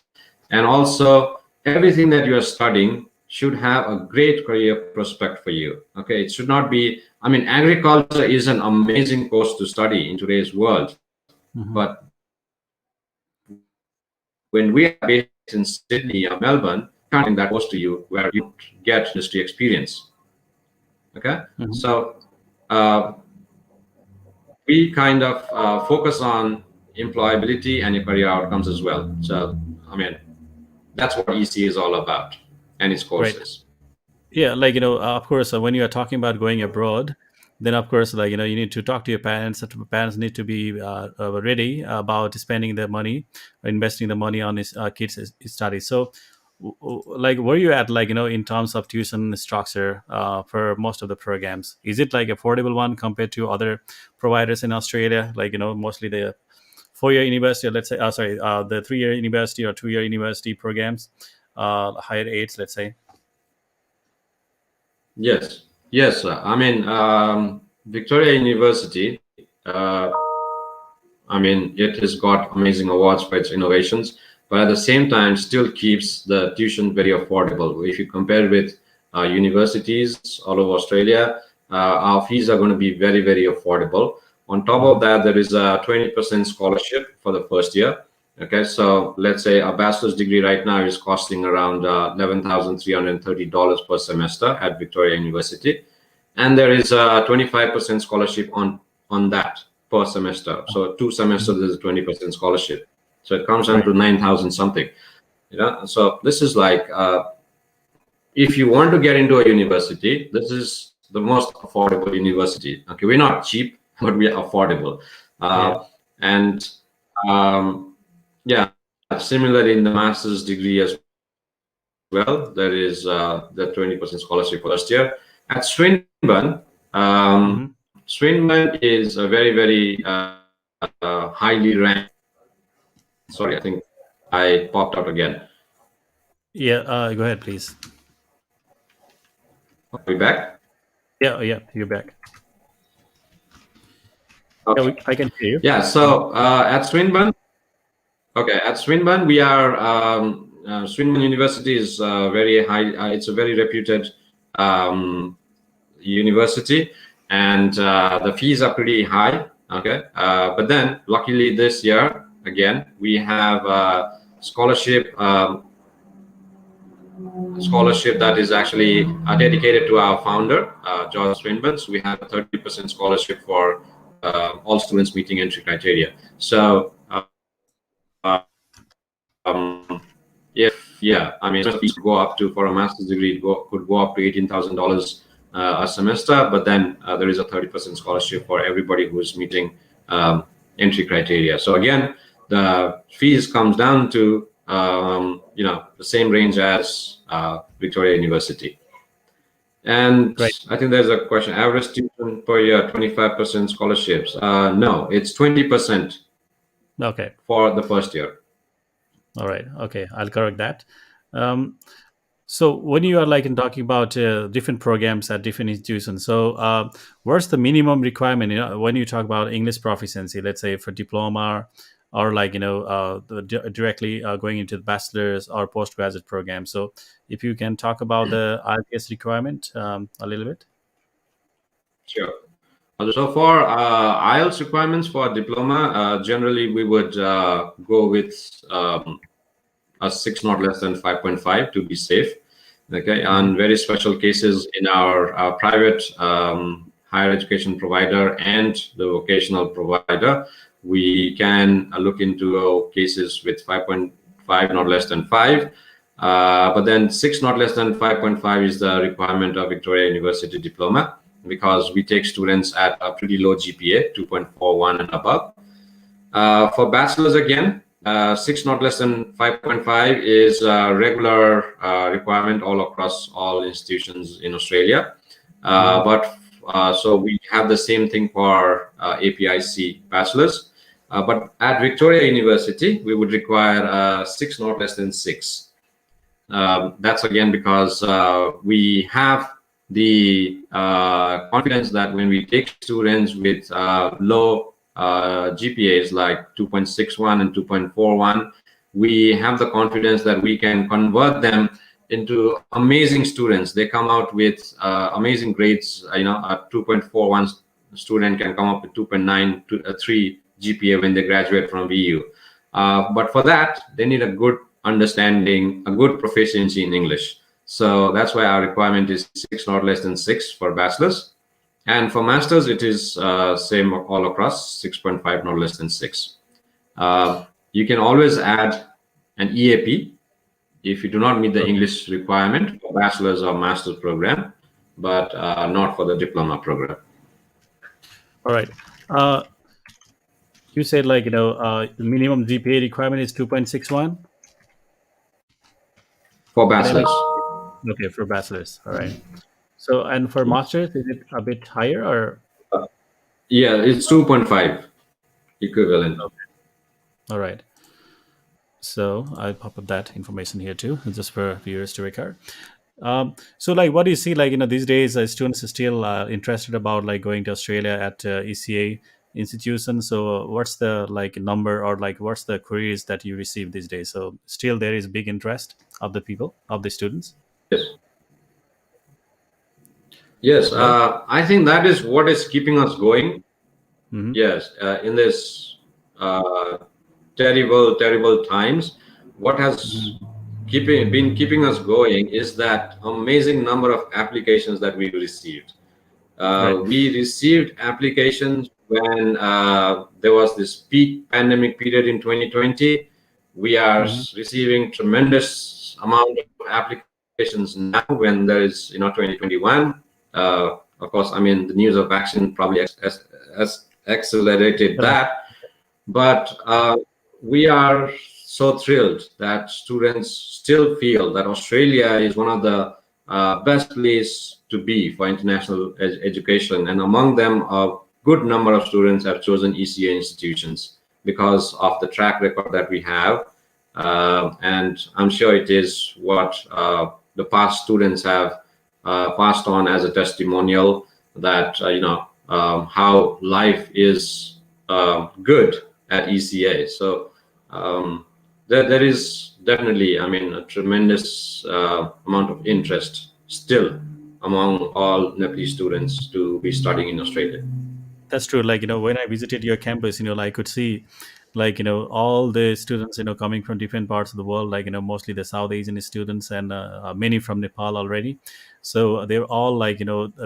S3: And also, everything that you are studying should have a great career prospect for you. Okay, it should not be, agriculture is an amazing course to study in today's world. But when we are based in Sydney or Melbourne, can't that close to you where you get industry experience. Okay, so we kind of focus on employability and your career outcomes as well. So, that's what EC is all about and its
S1: Right.
S3: courses.
S1: Yeah, of course, when you are talking about going abroad, then of course, like you need to talk to your parents. Parents need to be ready about spending the money, investing the money on his kids' studies. So like where you at, like in terms of tuition structure for most of the programs? Is it like affordable one compared to other providers in Australia, like mostly the 4-year university, or let's say sorry, the 3-year university or 2-year university programs, higher aids, let's say?
S3: Yes, yes. I mean, Victoria University. I mean, it has got amazing awards for its innovations, but at the same time, still keeps the tuition very affordable. If you compare with universities all over Australia, our fees are going to be very, very affordable. On top of that, there is a 20% scholarship for the first year. Okay, so let's say a bachelor's degree right now is costing around $11,330 per semester at Victoria University, and there is a 25% scholarship on that per semester. So 2 semesters is a 20% scholarship. So it comes down
S1: Right.
S3: to 9,000 something. So this is like if you want to get into a university, this is the most affordable university. Okay, we're not cheap, but we are affordable.
S1: Yeah.
S3: And yeah, similarly in the master's degree as well, there is the 20% scholarship for first year. At Swinburne,
S1: Hmm.
S3: Swinburne is a very, very highly ranked. Sorry, I think I popped out again.
S1: Yeah, go ahead, please.
S3: Are we back?
S1: Yeah, yeah, you're back. Yeah,
S3: Okay.
S1: I can hear you.
S3: Yeah, so at Swinburne, okay, at Swinburne, we are Swinburne University is very high. It's a very reputed university, and the fees are pretty high. Okay, but then luckily this year again we have a scholarship that is actually dedicated to our founder, George Swinburne. So we have a 30% scholarship for all students meeting entry criteria. So if I mean, fees could go up to, for a master's degree, could go up to $18,000 a semester. But then there is a 30% scholarship for everybody who is meeting entry criteria. So again, the fees comes down to the same range as Victoria University. And
S1: Right.
S3: I think there's a question: average tuition per year, 25% scholarships. No, it's 20%
S1: Okay.
S3: for the first year.
S1: All right. Okay, I'll correct that. Um, so when you are like in talking about different programs at different institutions, so what's the minimum requirement? When you talk about English proficiency, let's say for diploma, or like directly going into the bachelor's or postgraduate program. So if you can talk about the IELTS requirement a little bit.
S3: Sure. So for IELTS requirements for diploma, generally we would go with a 6 not less than 5.5 to be safe. Okay, on very special cases in our private higher education provider and the vocational provider, we can look into cases with 5.5 not less than 5. But then 6 not less than 5.5 is the requirement of Victoria University diploma, because we take students at a pretty low GPA, 2.41 and above. For bachelor's again, 6 not less than 5.5 is a regular requirement all across all institutions in Australia. So we have the same thing for APIC bachelor's. But at Victoria University, we would require 6 not less than 6. That's again because we have the confidence that when we take students with low GPAs like 2.61 and 2.41, we have the confidence that we can convert them into amazing students. They come out with amazing grades. A 2.41 student can come up with 2.9 to 3 GPA when they graduate from VU. But for that, they need a good understanding, a good proficiency in English. So that's why our requirement is 6 not less than 6 for bachelor's. And for masters, it is same all across, 6.5 not less than 6. You can always add an EAP if you do not meet the English requirement for bachelor's or master's program, but not for the diploma program.
S1: All right. Uh, you said like the minimum GPA requirement is 2.61
S3: for
S1: academic.
S3: bachelor's.
S1: Okay, for bachelor's. All right. So and for masters, is it a bit higher or?
S3: Uh, yeah, it's 2.5 equivalent.
S1: Okay. All right. So I'll pop up that information here too, just for viewers to record. So like, what do you see like these days? Students are still interested about like going to Australia at ECA institutions. So what's the like number or like what's the queries that you receive these days? So still there is big interest of the people of the students.
S3: Yes. Yes,
S1: Hello.
S3: I think that is what is keeping us going.
S1: Mm-hmm.
S3: Yes, in this terrible, terrible times, what has
S1: Mm-hmm.
S3: been keeping us going is that amazing number of applications that we received.
S1: Right.
S3: We received applications when there was this peak pandemic period in 2020. We are
S1: Mm-hmm.
S3: receiving tremendous amount of applications now when there is 2021. Of course, I mean the news of vaccine probably has accelerated
S1: Right.
S3: that, but we are so thrilled that students still feel that Australia is one of the best place to be for international education. And among them, a good number of students have chosen ECA institutions because of the track record that we have. And I'm sure it is what the past students have passed on as a testimonial that, how life is good at ECA. So there is definitely, I mean, a tremendous amount of interest still among all Nepalese students to be studying in Australia.
S1: That's true. Like, when I visited your campus, I could see like, all the students, coming from different parts of the world, like, mostly the South Asian students and many from Nepal already. So they're all like,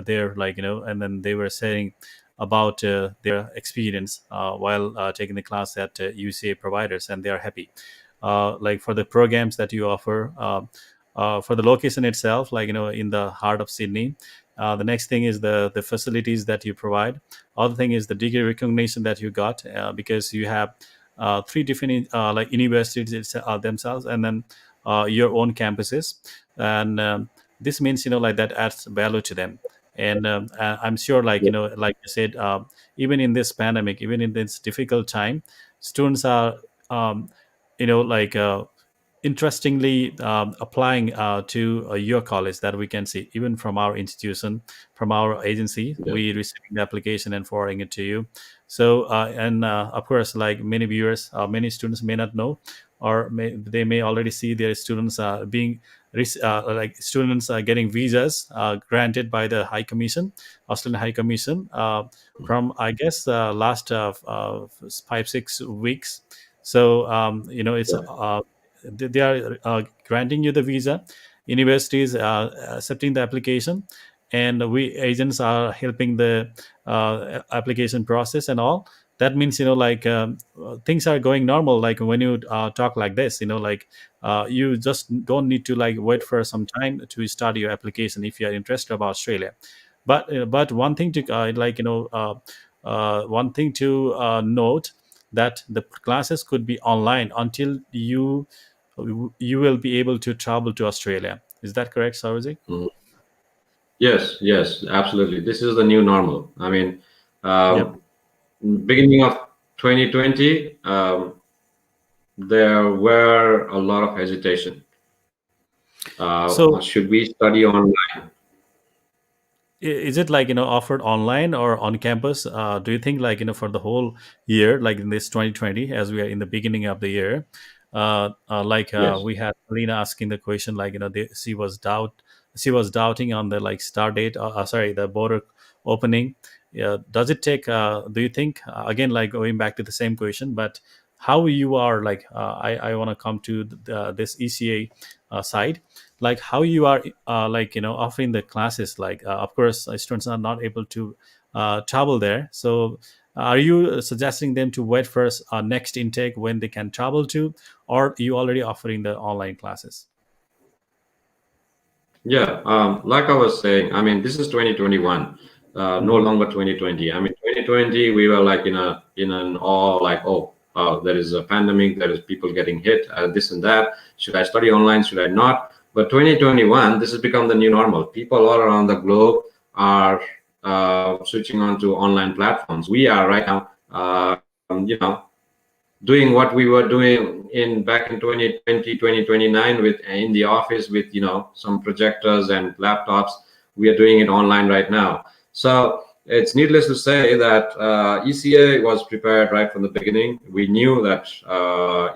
S1: they're like, and then they were saying about their experience while taking the class at UCA providers, and they are happy. Like for the programs that you offer, for the location itself, like, in the heart of Sydney. The next thing is the facilities that you provide. Other thing is the degree recognition that you got because you have three different like universities themselves, and then your own campuses, and this means like that adds value to them. And I'm sure like like you said, even in this pandemic, even in this difficult time, students are um, like interestingly applying to your college, that we can see even from our institution, from our agency,
S3: Yeah.
S1: we receiving the application and forwarding it to you. So and of course, like many viewers, many students may not know, or they may already see their students being like students getting visas granted by the High Commission, Australian High Commission, from I guess last 5 6 weeks. So it's
S3: Yeah.
S1: they are granting you the visa, universities accepting the application, and we agents are helping the application process and all. That means like things are going normal, like when you talk like this, like you just don't need to like wait for some time to start your application if you are interested about Australia. But one thing to like one thing to note, that the classes could be online until you will be able to travel to Australia. Is that correct, Sarojit?
S3: Mhm. Yes, yes, absolutely. This is the new normal. I mean,
S1: Yep.
S3: um, beginning of 2020, there were a lot of hesitation.
S1: So
S3: Should we study online?
S1: is it like offered online or on campus? Do you think like for the whole year, like in this 2020, as we are in the beginning of the year, like
S3: Yes.
S1: we had Alina asking the question, like she was doubting on the like start date, sorry, the border opening. Yeah, does it take do you think again, like going back to the same question, but how you are like I want to come to this ECA side, like how you are like offering the classes, like of course students are not able to travel there. So are you suggesting them to wait for next intake when they can travel to, or you already offering the online classes?
S3: Yeah, like I was saying, I mean, this is 2021, no
S1: Hmm.
S3: longer 2020. I mean, 2020, we were like in an awe, like, oh, there is a pandemic, there is people getting hit, this and that. Should I study online? Should I not? But 2021, this has become the new normal. People all around the globe are switching on to online platforms. We are right now, doing what we were doing in back in 2020, 2029 with in the office with some projectors and laptops. We are doing it online right now. So it's needless to say that ECA was prepared right from the beginning. We knew that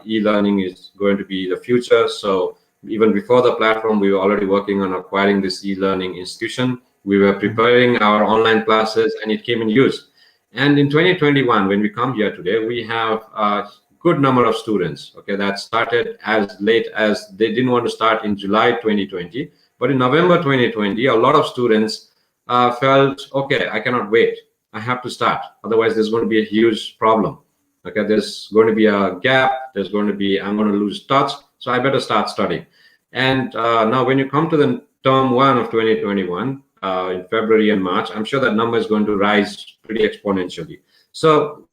S3: e-learning is going to be the future. So even before the platform, we were already working on acquiring this e-learning institution. We were preparing our online classes, and it came in use. And in 2021, when we come here today, we have a good number of students, okay, that started as late as they didn't want to start in July 2020. But in November 2020, a lot of students felt, okay, I cannot wait. I have to start. Otherwise, there's going to be a huge problem. Okay, there's going to be a gap. I'm going to lose touch. So I better start studying. And now when you come to the term 1 of 2021, in February and March, I'm sure that number is going to rise pretty exponentially. So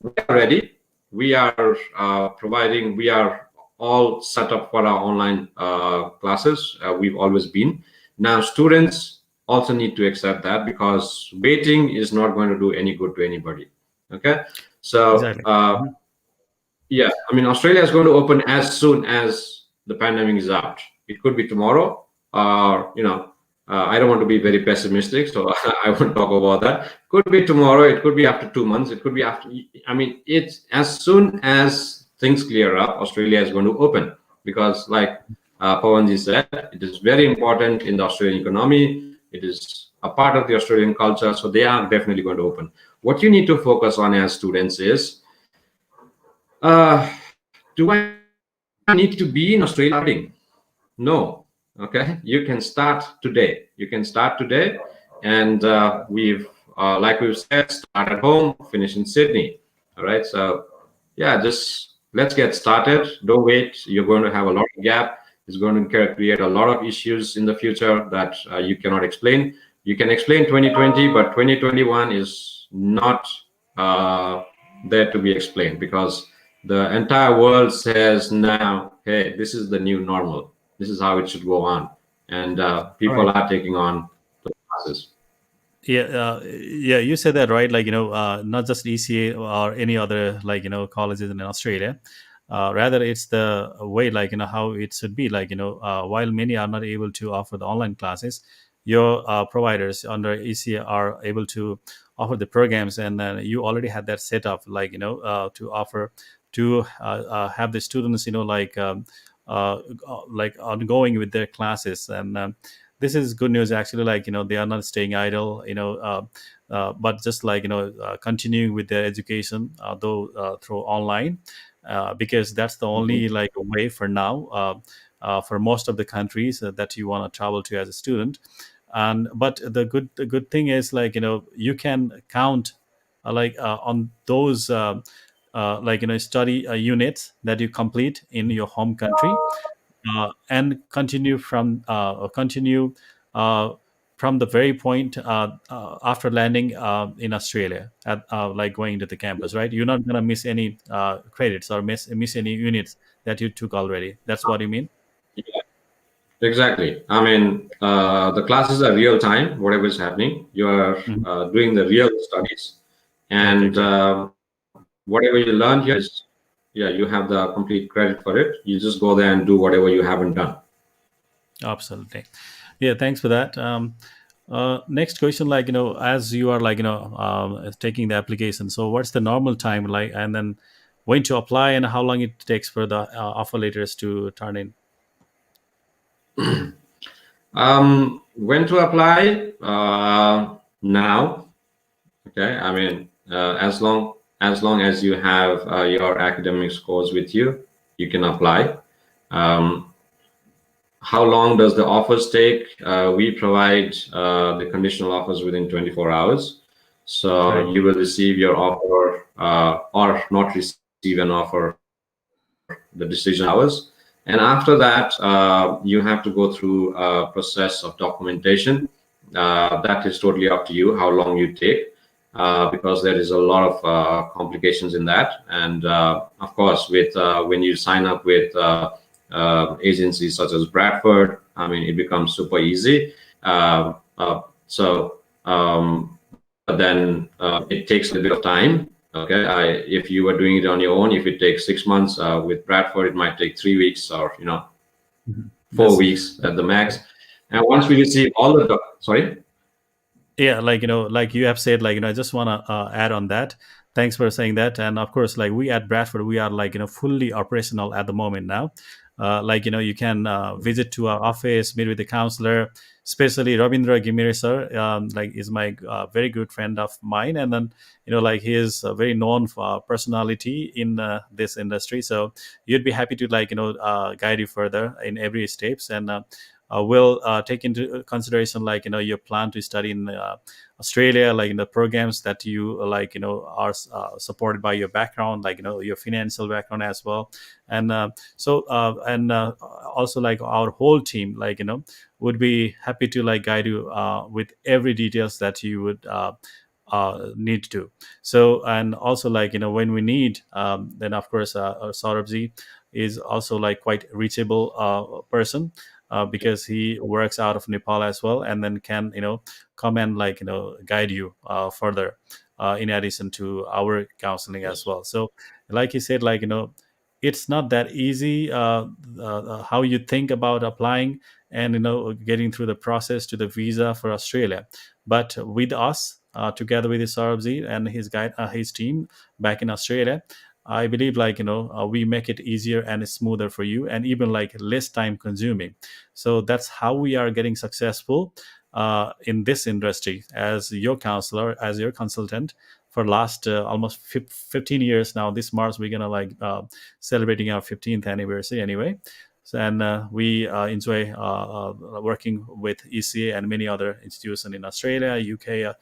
S3: we are ready. We are providing, we are all set up for our online classes. We've always been. Now, students also need to accept that, because waiting is not going to do any good to anybody. Okay. So,
S1: Exactly.
S3: yeah, I mean, Australia is going to open as soon as the pandemic is out. It could be tomorrow, or, I don't want to be very pessimistic, so I won't talk about that. Could be tomorrow. It could be after 2 months. It could be after. I mean, it's as soon as things clear up, Australia is going to open, because, like Pawanji said, it is very important in the Australian economy. It is a part of the Australian culture, so they are definitely going to open. What you need to focus on as students is, do I need to be in Australia starting? No. Okay, you can start today. And we've like we've said, start at home, finish in Sydney. All right, so yeah, just let's get started. Don't wait. You're going to have a lot of gap. It's going to create a lot of issues in the future that you cannot explain. You can explain 2020, but 2021 is not there to be explained, because the entire world says now, hey, this is the new normal. This is how it should go on, and people are taking on the classes.
S1: Yeah, you said that right. Like, not just ECA or any other, like, colleges in Australia. Rather, it's the way, like, how it should be. Like, while many are not able to offer the online classes, your providers under ECA are able to offer the programs, and you already had that set up, like, to offer to have the students, like ongoing with their classes. And this is good news, actually. Like, they are not staying idle, but just like, continuing with their education, though through online, because that's the only like way for now, for most of the countries that you want to travel to as a student. And but the good thing is, like, you can count on those study units that you complete in your home country, and continue from the very point after landing in Australia, at like going to the campus, right? You're not gonna miss any credits, or miss any units that you took already. That's what you mean?
S3: Yeah, exactly. I mean, the classes are real time. Whatever is happening, you are doing the real studies, and whatever you learn here is, yeah, you have the complete credit for it. You just go there and do whatever you haven't done.
S1: Absolutely. Yeah, thanks for that. Next question, like, as you are, like, taking the application, so what's the normal time, like, and then when to apply, and how long it takes for the offer letters to turn in?
S3: When to apply? Now. Okay, I mean, as long as you have your academic scores with you, you can apply. How long does the offers take? We provide the conditional offers within 24 hours. So you will receive your offer or not receive an offer, the decision hours. And after that, you have to go through a process of documentation. That is totally up to you how long you take. because there is a lot of complications in that. And of course, with when you sign up with agencies such as Bradford, I mean, it becomes super easy. So, but then it takes a little bit of time. Okay, if you were doing it on your own, if it takes 6 months, with Bradford, it might take 3 weeks, or 4 weeks at the max. And once we receive all the sorry.
S1: Yeah, like you have said, I just want to add on that. Thanks for saying that. And of course, like we at Bradford, we are fully operational at the moment now. You can visit to our office, meet with the counselor, especially Ravindra Gimire sir, is my very good friend of mine. And then he is a very known personality in this industry, so you'd be happy to guide you further in every steps. And will take into consideration your plan to study in Australia, the programs that you are supported by your background, your financial background as well. And and also our whole team would be happy to guide you with every details that you would need to. So, and also when we need, then of course Saurabh is also quite reachable person, because he works out of Nepal as well, and then can come and guide you further, in addition to our counseling as
S3: Yes.
S1: well. So, like you said, it's not that easy, how you think about applying and getting through the process to the visa for Australia. But with us, together with Saurabh and his guide, his team back in Australia, I believe we make it easier and smoother for you, and even less time consuming. So that's how we are getting successful in this industry as your counselor, as your consultant for last almost 15 years now. This March we're gonna celebrating our 15th anniversary anyway. So, and we enjoy working with ECA and many other institutions in Australia, UK,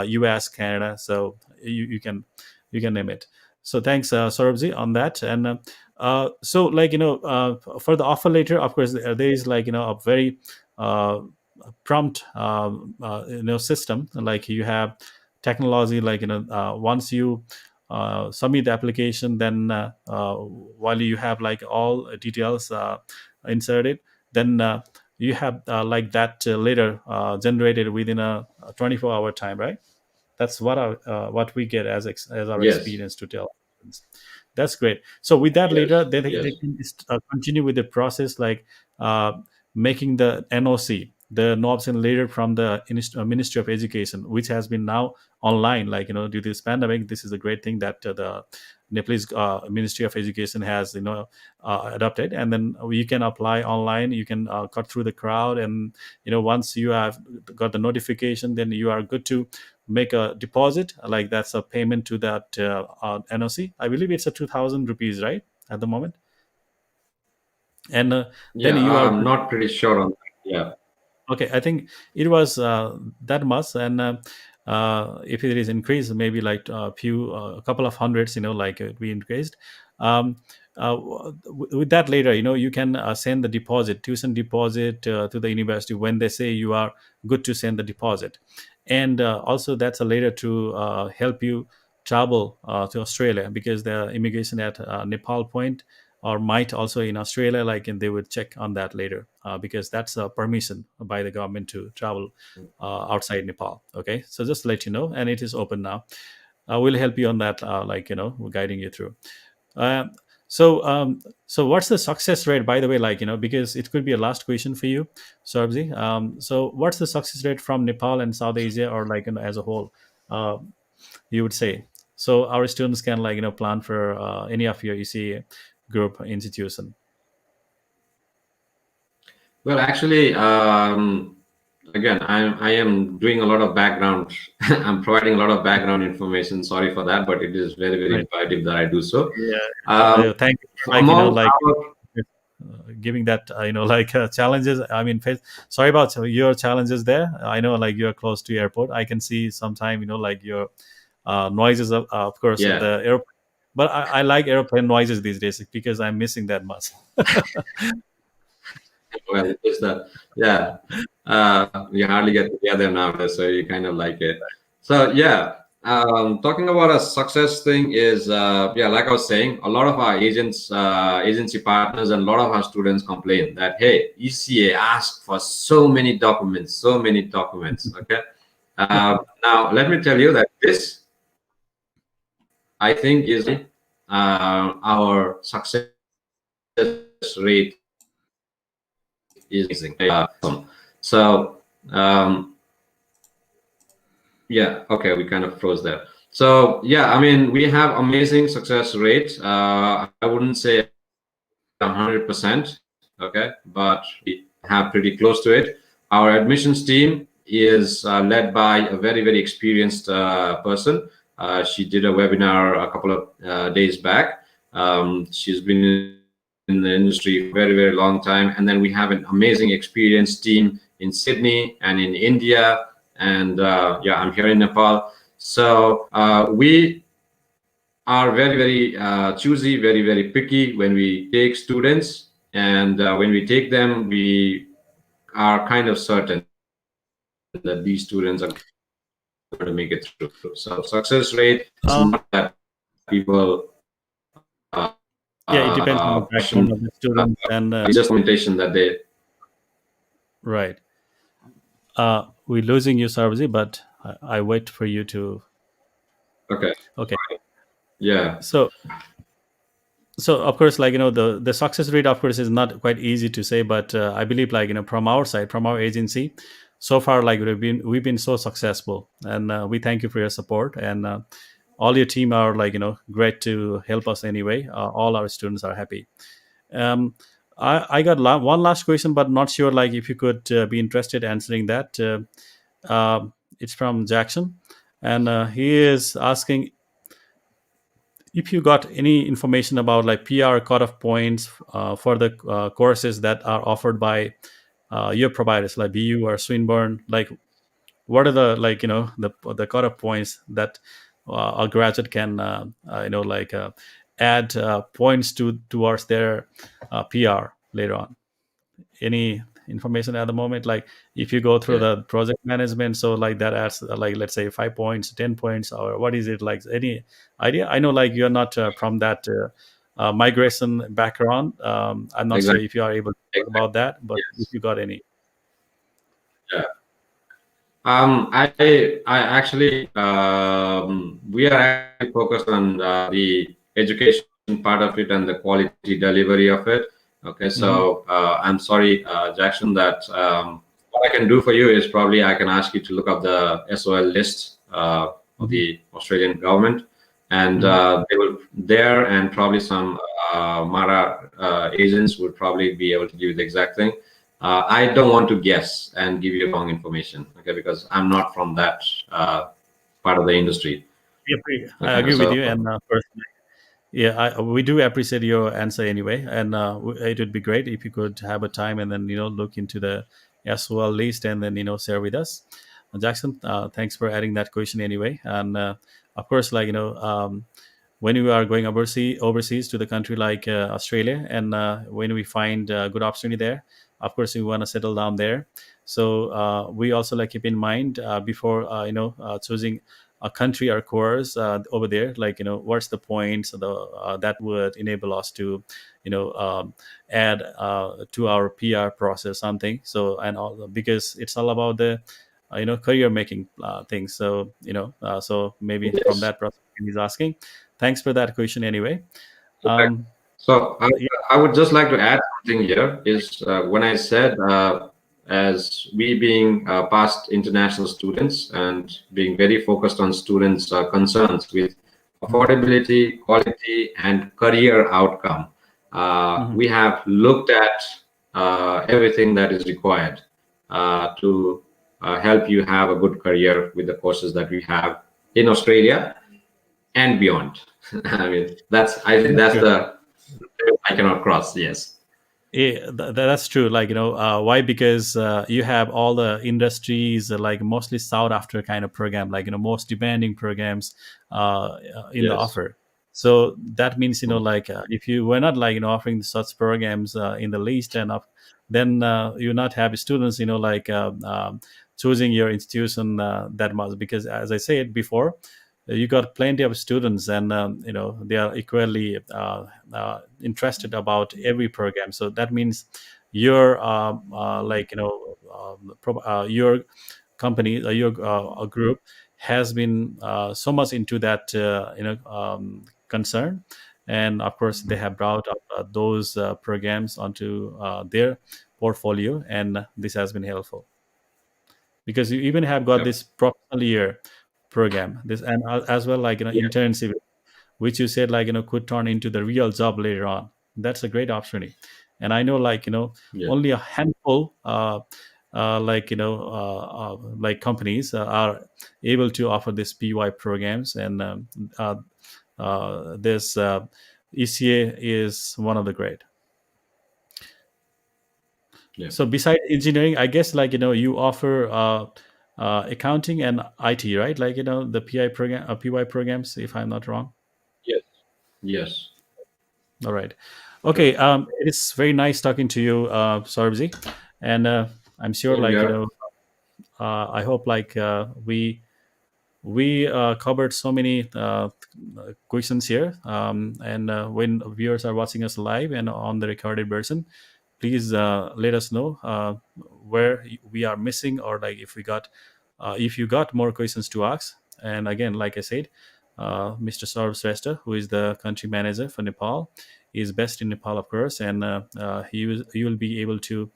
S1: US, Canada. So you can name it. So thanks, Saurabh on that. And so for the offer letter, of course, there is a very uh, prompt system. Like you have technology, once you submit the application, then while you have all details inserted, then you have that later generated within a 24-hour time, right? That's what we get as our
S3: Yes.
S1: experience to tell. That's great. So with that later,
S3: Yes.
S1: they
S3: Yes.
S1: can continue with the process, uh, making the NOC, the knobs and later from the Ministry of Education, which has been now online. Due to this pandemic, this is a great thing that the Nepalese Ministry of Education has adopted. And then you can apply online. You can cut through the crowd, and once you have got the notification, then you are good to make a deposit. That's a payment to that NOC. I believe it's a 2,000 rupees, right, at the moment. And then
S3: Yeah.
S1: you are
S3: I'm not pretty sure on that. Yeah.
S1: okay. I think it was that much. And if it is increased, maybe a couple of hundreds, it be increased. um, with that later, you can send the deposit, tuition deposit, to the university when they say you are good to send the deposit. And also that's a later to help you travel to Australia, because the immigration at Nepal point, or might also in Australia, and they would check on that later, because that's a permission by the government to travel outside Nepal. Okay, so just to let you know, and it is open now. We'll help you on that, we're guiding you through. Uh, so what's the success rate, by the way, because it could be a last question for you, Saurabh. So what's the success rate from Nepal and South Asia, or as a whole, uh, you would say? So our students can plan for any of your ECA group institution.
S3: Well, actually, again, I am doing a lot of background. I'm providing a lot of background information. Sorry for that, but it is very, very
S1: Right.
S3: imperative that I do so.
S1: Yeah.
S3: Um,
S1: Thank you for
S3: among our
S1: giving that challenges. I mean, sorry about your challenges there. I know you're close to airport. I can see sometime your noises of course of
S3: yeah.
S1: the airplane. But I like airplane noises these days because I'm missing that much.
S3: Well, it is that. Yeah. We hardly get together nowadays, so you kind of like it. So yeah. Talking about a success thing is, yeah, like I was saying, a lot of our agents, agency partners, and a lot of our students complain that, hey, ECA asks for so many documents, so many documents. Okay. Now, let me tell you that this, I think, is our success rate is amazing. So, yeah, okay, we kind of froze there. So yeah, I mean, we have amazing success rate. I wouldn't say 100%, okay, but we have pretty close to it. Our admissions team is led by a very, very experienced person. She did a webinar a couple of days back. She's been in the industry for a very, very long time. And then we have an amazing experienced team in Sydney and in India. And yeah, I'm here in Nepal. So we are very, very choosy, very, very picky when we take students. And when we take them, we are kind of certain that these students are going to make it through. So success rate is not that people
S1: Yeah, it depends on the
S3: question.
S1: background of the students
S3: It's
S1: and
S3: just documentation that they.
S1: right. We're losing you, Sarvaji, but I wait for you to.
S3: Okay.
S1: Okay,
S3: Yeah.
S1: so of course, like the success rate, of course, is not quite easy to say, but I believe, like from our side, from our agency, so far, like we've been so successful, and we thank you for your support, and all your team are, like great to help us anyway. All our students are happy. um, I got one last question, but not sure, like if you could be interested answering that. It's from Jackson, and he is asking if you got any information about, like, PR cutoff points for the courses that are offered by your providers like BU or Swinburne. Like, what are the, like the cutoff points that a graduate can like add points towards their PR later on? Any information at the moment, like if you go through
S3: Yeah.
S1: the project management, so like that adds like, let's say, 5 points, 10 points, or what is it, like any idea? I know, like, you're not from that migration background. I'm not sure
S3: Exactly.
S1: if you are able to talk
S3: Exactly.
S1: about that, but if
S3: Yes.
S1: you got any.
S3: Yeah. I actually, we are actually focused on the education part of it and the quality delivery of it. Okay,
S1: Hmm.
S3: so I'm sorry, Jackson, that what I can do for you is probably I can ask you to look up the SOL list of
S1: Hmm.
S3: the Australian government, and
S1: Hmm.
S3: they will there, and probably some Mara agents would probably be able to give you the exact thing. I don't want to guess and give you wrong information, okay? Because I'm not from that part of the industry.
S1: I
S3: Okay,
S1: agree with
S3: so
S1: you, and personally, yeah, we do appreciate your answer anyway, and it would be great if you could have a time and then look into the SOL list and then share with us. Jackson, thanks for adding that question anyway, and of course, like when we are going overseas to the country like Australia, and when we find a good opportunity there, of course we want to settle down there. So we also, like, keep in mind before choosing a country or course over there, like what's the points that would enable us to add to our PR process something. So, and all, because it's all about the career making things. So so maybe from
S3: yes.
S1: that perspective he's asking. Thanks for that question anyway.
S3: Correct.
S1: um
S3: So
S1: yeah.
S3: I would just like to add something here is when I said as we being past international students and being very focused on students' concerns with affordability, quality, and career outcome,
S1: Mhm.
S3: we have looked at everything that is required to help you have a good career with the courses that we have in Australia and beyond. I mean, I think
S1: That's
S3: that's
S1: true.
S3: the I cannot cross. Yes.
S1: Yeah, that's true. Like, why? Because you have all the industries, like mostly sought after kind of program, like most demanding programs in the
S3: Yes.
S1: offer. So that means, like, if you were not, like offering such programs in the list, and then you not have students, like choosing your institution that much. Because, as I said before, you got plenty of students, and they are equally interested about every program. So that means your your company, your group has been so much into that concern, and of course they have brought up those programs onto their portfolio, and this has been helpful because you even have got
S3: Yep.
S1: this professional year program, this, and as well, like
S3: Yeah.
S1: internship, which you said, like could turn into the real job later on. That's a great opportunity. And I know, like
S3: Yeah.
S1: only a handful like companies are able to offer this PY programs, and this ECA is one of the great.
S3: Yeah.
S1: So beside engineering, I guess, like you offer accounting and IT, right? Like the PY programs, if I'm not wrong.
S3: Yes. Yes.
S1: All right.
S3: Sure.
S1: Okay. It is very nice talking to you, Saurabhji, and I'm sure,
S3: Same
S1: like
S3: here.
S1: I hope, like we covered so many questions here, and when viewers are watching us live and on the recorded version, please let us know where we are missing, or like if you got more questions to ask. And again, like I said, Mr. Saurav Shrestha, who is the country manager for Nepal, is based in Nepal, of course, and he will be able to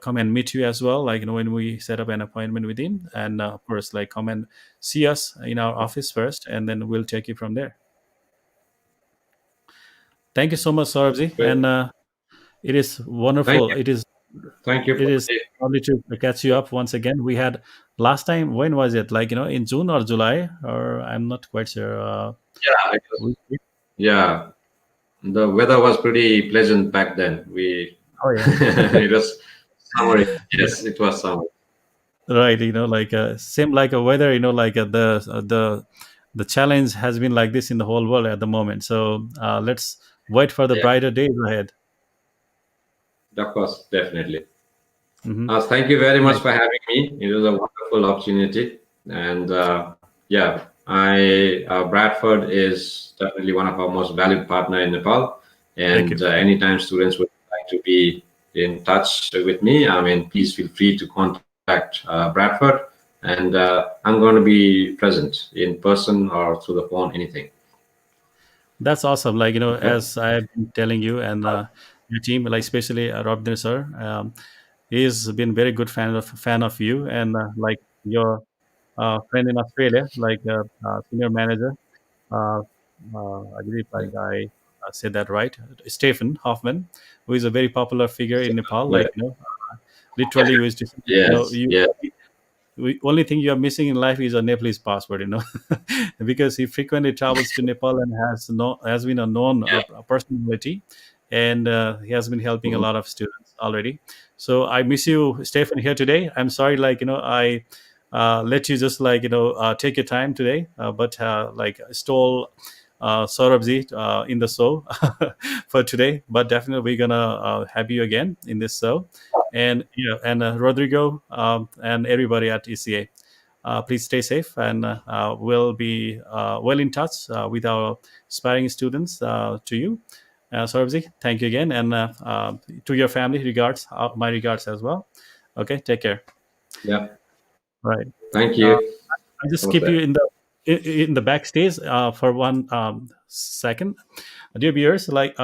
S1: come and meet you as well, like when we set up an appointment with him, and of course, like come and see us in our office first, and then we'll take you from there. Thank you so much, Saurabhji,
S3: Great.
S1: and it is
S3: Thank
S1: wonderful.
S3: you.
S1: It is
S3: Thank you,
S1: it is
S3: Prabhu.
S1: lovely to catch you up once again. We had last time, when was it? Like in June or July, or I'm not quite sure.
S3: Yeah. Yeah. The weather was pretty pleasant back then. We
S1: Oh yeah,
S3: it was summer. Yes, it was summer.
S1: right. Like same like a weather. Like the challenge has been like this in the whole world at the moment. So let's wait for the
S3: Yeah,
S1: brighter days ahead.
S3: of course, definitely.
S1: Hmm.
S3: Thank you very much
S1: Right.
S3: for having me. It was a wonderful opportunity, and yeah, I Bradford is definitely one of our most valued partner in Nepal.
S1: Thank you.
S3: And anytime students would like to be in touch with me, I mean, please feel free to contact Bradford, and I'm going to be present in person or through the phone, anything.
S1: That's awesome. Like
S3: Okay.
S1: as I've been telling you, and your team, like especially Robin sir, he's been very good fan of you, and like your friend in Australia, like senior manager. Uh, I believe,
S3: Yeah.
S1: like I said that right, Stephen Hoffman, who is a very popular figure in Nepal.
S3: Yeah.
S1: Like literally, who is just
S3: Yes.
S1: you.
S3: Yeah.
S1: Only thing you are missing in life is a Nepalese passport, because he frequently travels to Nepal and has been a known
S3: Yeah.
S1: personality, and he has been helping a
S3: Mhm.
S1: lot of students already. So I miss you, Stefan, here today. I'm sorry, like I let you just like take your time today, but like stole Saurabhji in the show for today. But definitely we're gonna have you again in this show, and and Rodrigo, and everybody at ECA. Please stay safe, and we'll be well in touch with our aspiring students. To you, Saurabhji, thank you again, and to your family, regards, my regards as well. Okay, take care.
S3: Yeah.
S1: Right.
S3: Thank
S1: Uh,
S3: you.
S1: I just keep you
S3: Namaste.
S1: in the backstage for one second, dear viewers. Like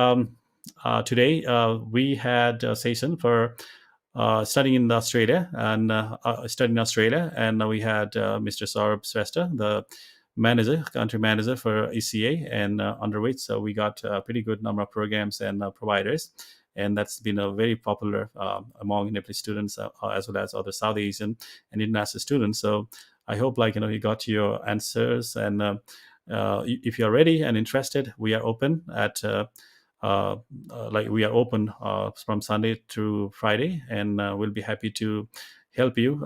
S1: today, we had a session for studying in Australia, and studying in Australia, and we had Mr. Saurabh Shrestha, the country manager for ECA, and under which we got a pretty good number of programs and providers, and that's been a very popular among Nepalese students, as well as other South Asian and international students. So I hope, like you got your answers, and if you're ready and interested, we are open at. Like we are open from Sunday through Friday, and we'll be happy to help you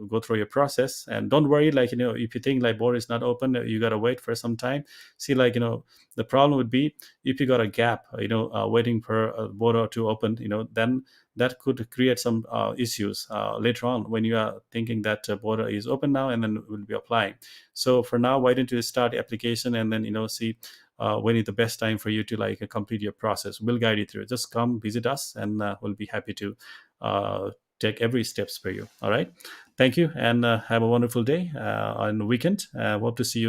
S1: go through your process. And don't worry, like, if you think like border is not open, you got to wait for some time. See, like, the problem would be if you got a gap, waiting for a border to open, then that could create some issues later on when you are thinking that border is open now and then we'll be applying. So for now, why don't you start the application and then see when is the best time for you to like complete your process. We'll guide you through. Just come visit us, and we'll be happy to take every steps for you. All right. Thank you, and have a wonderful day and weekend. Hope to see you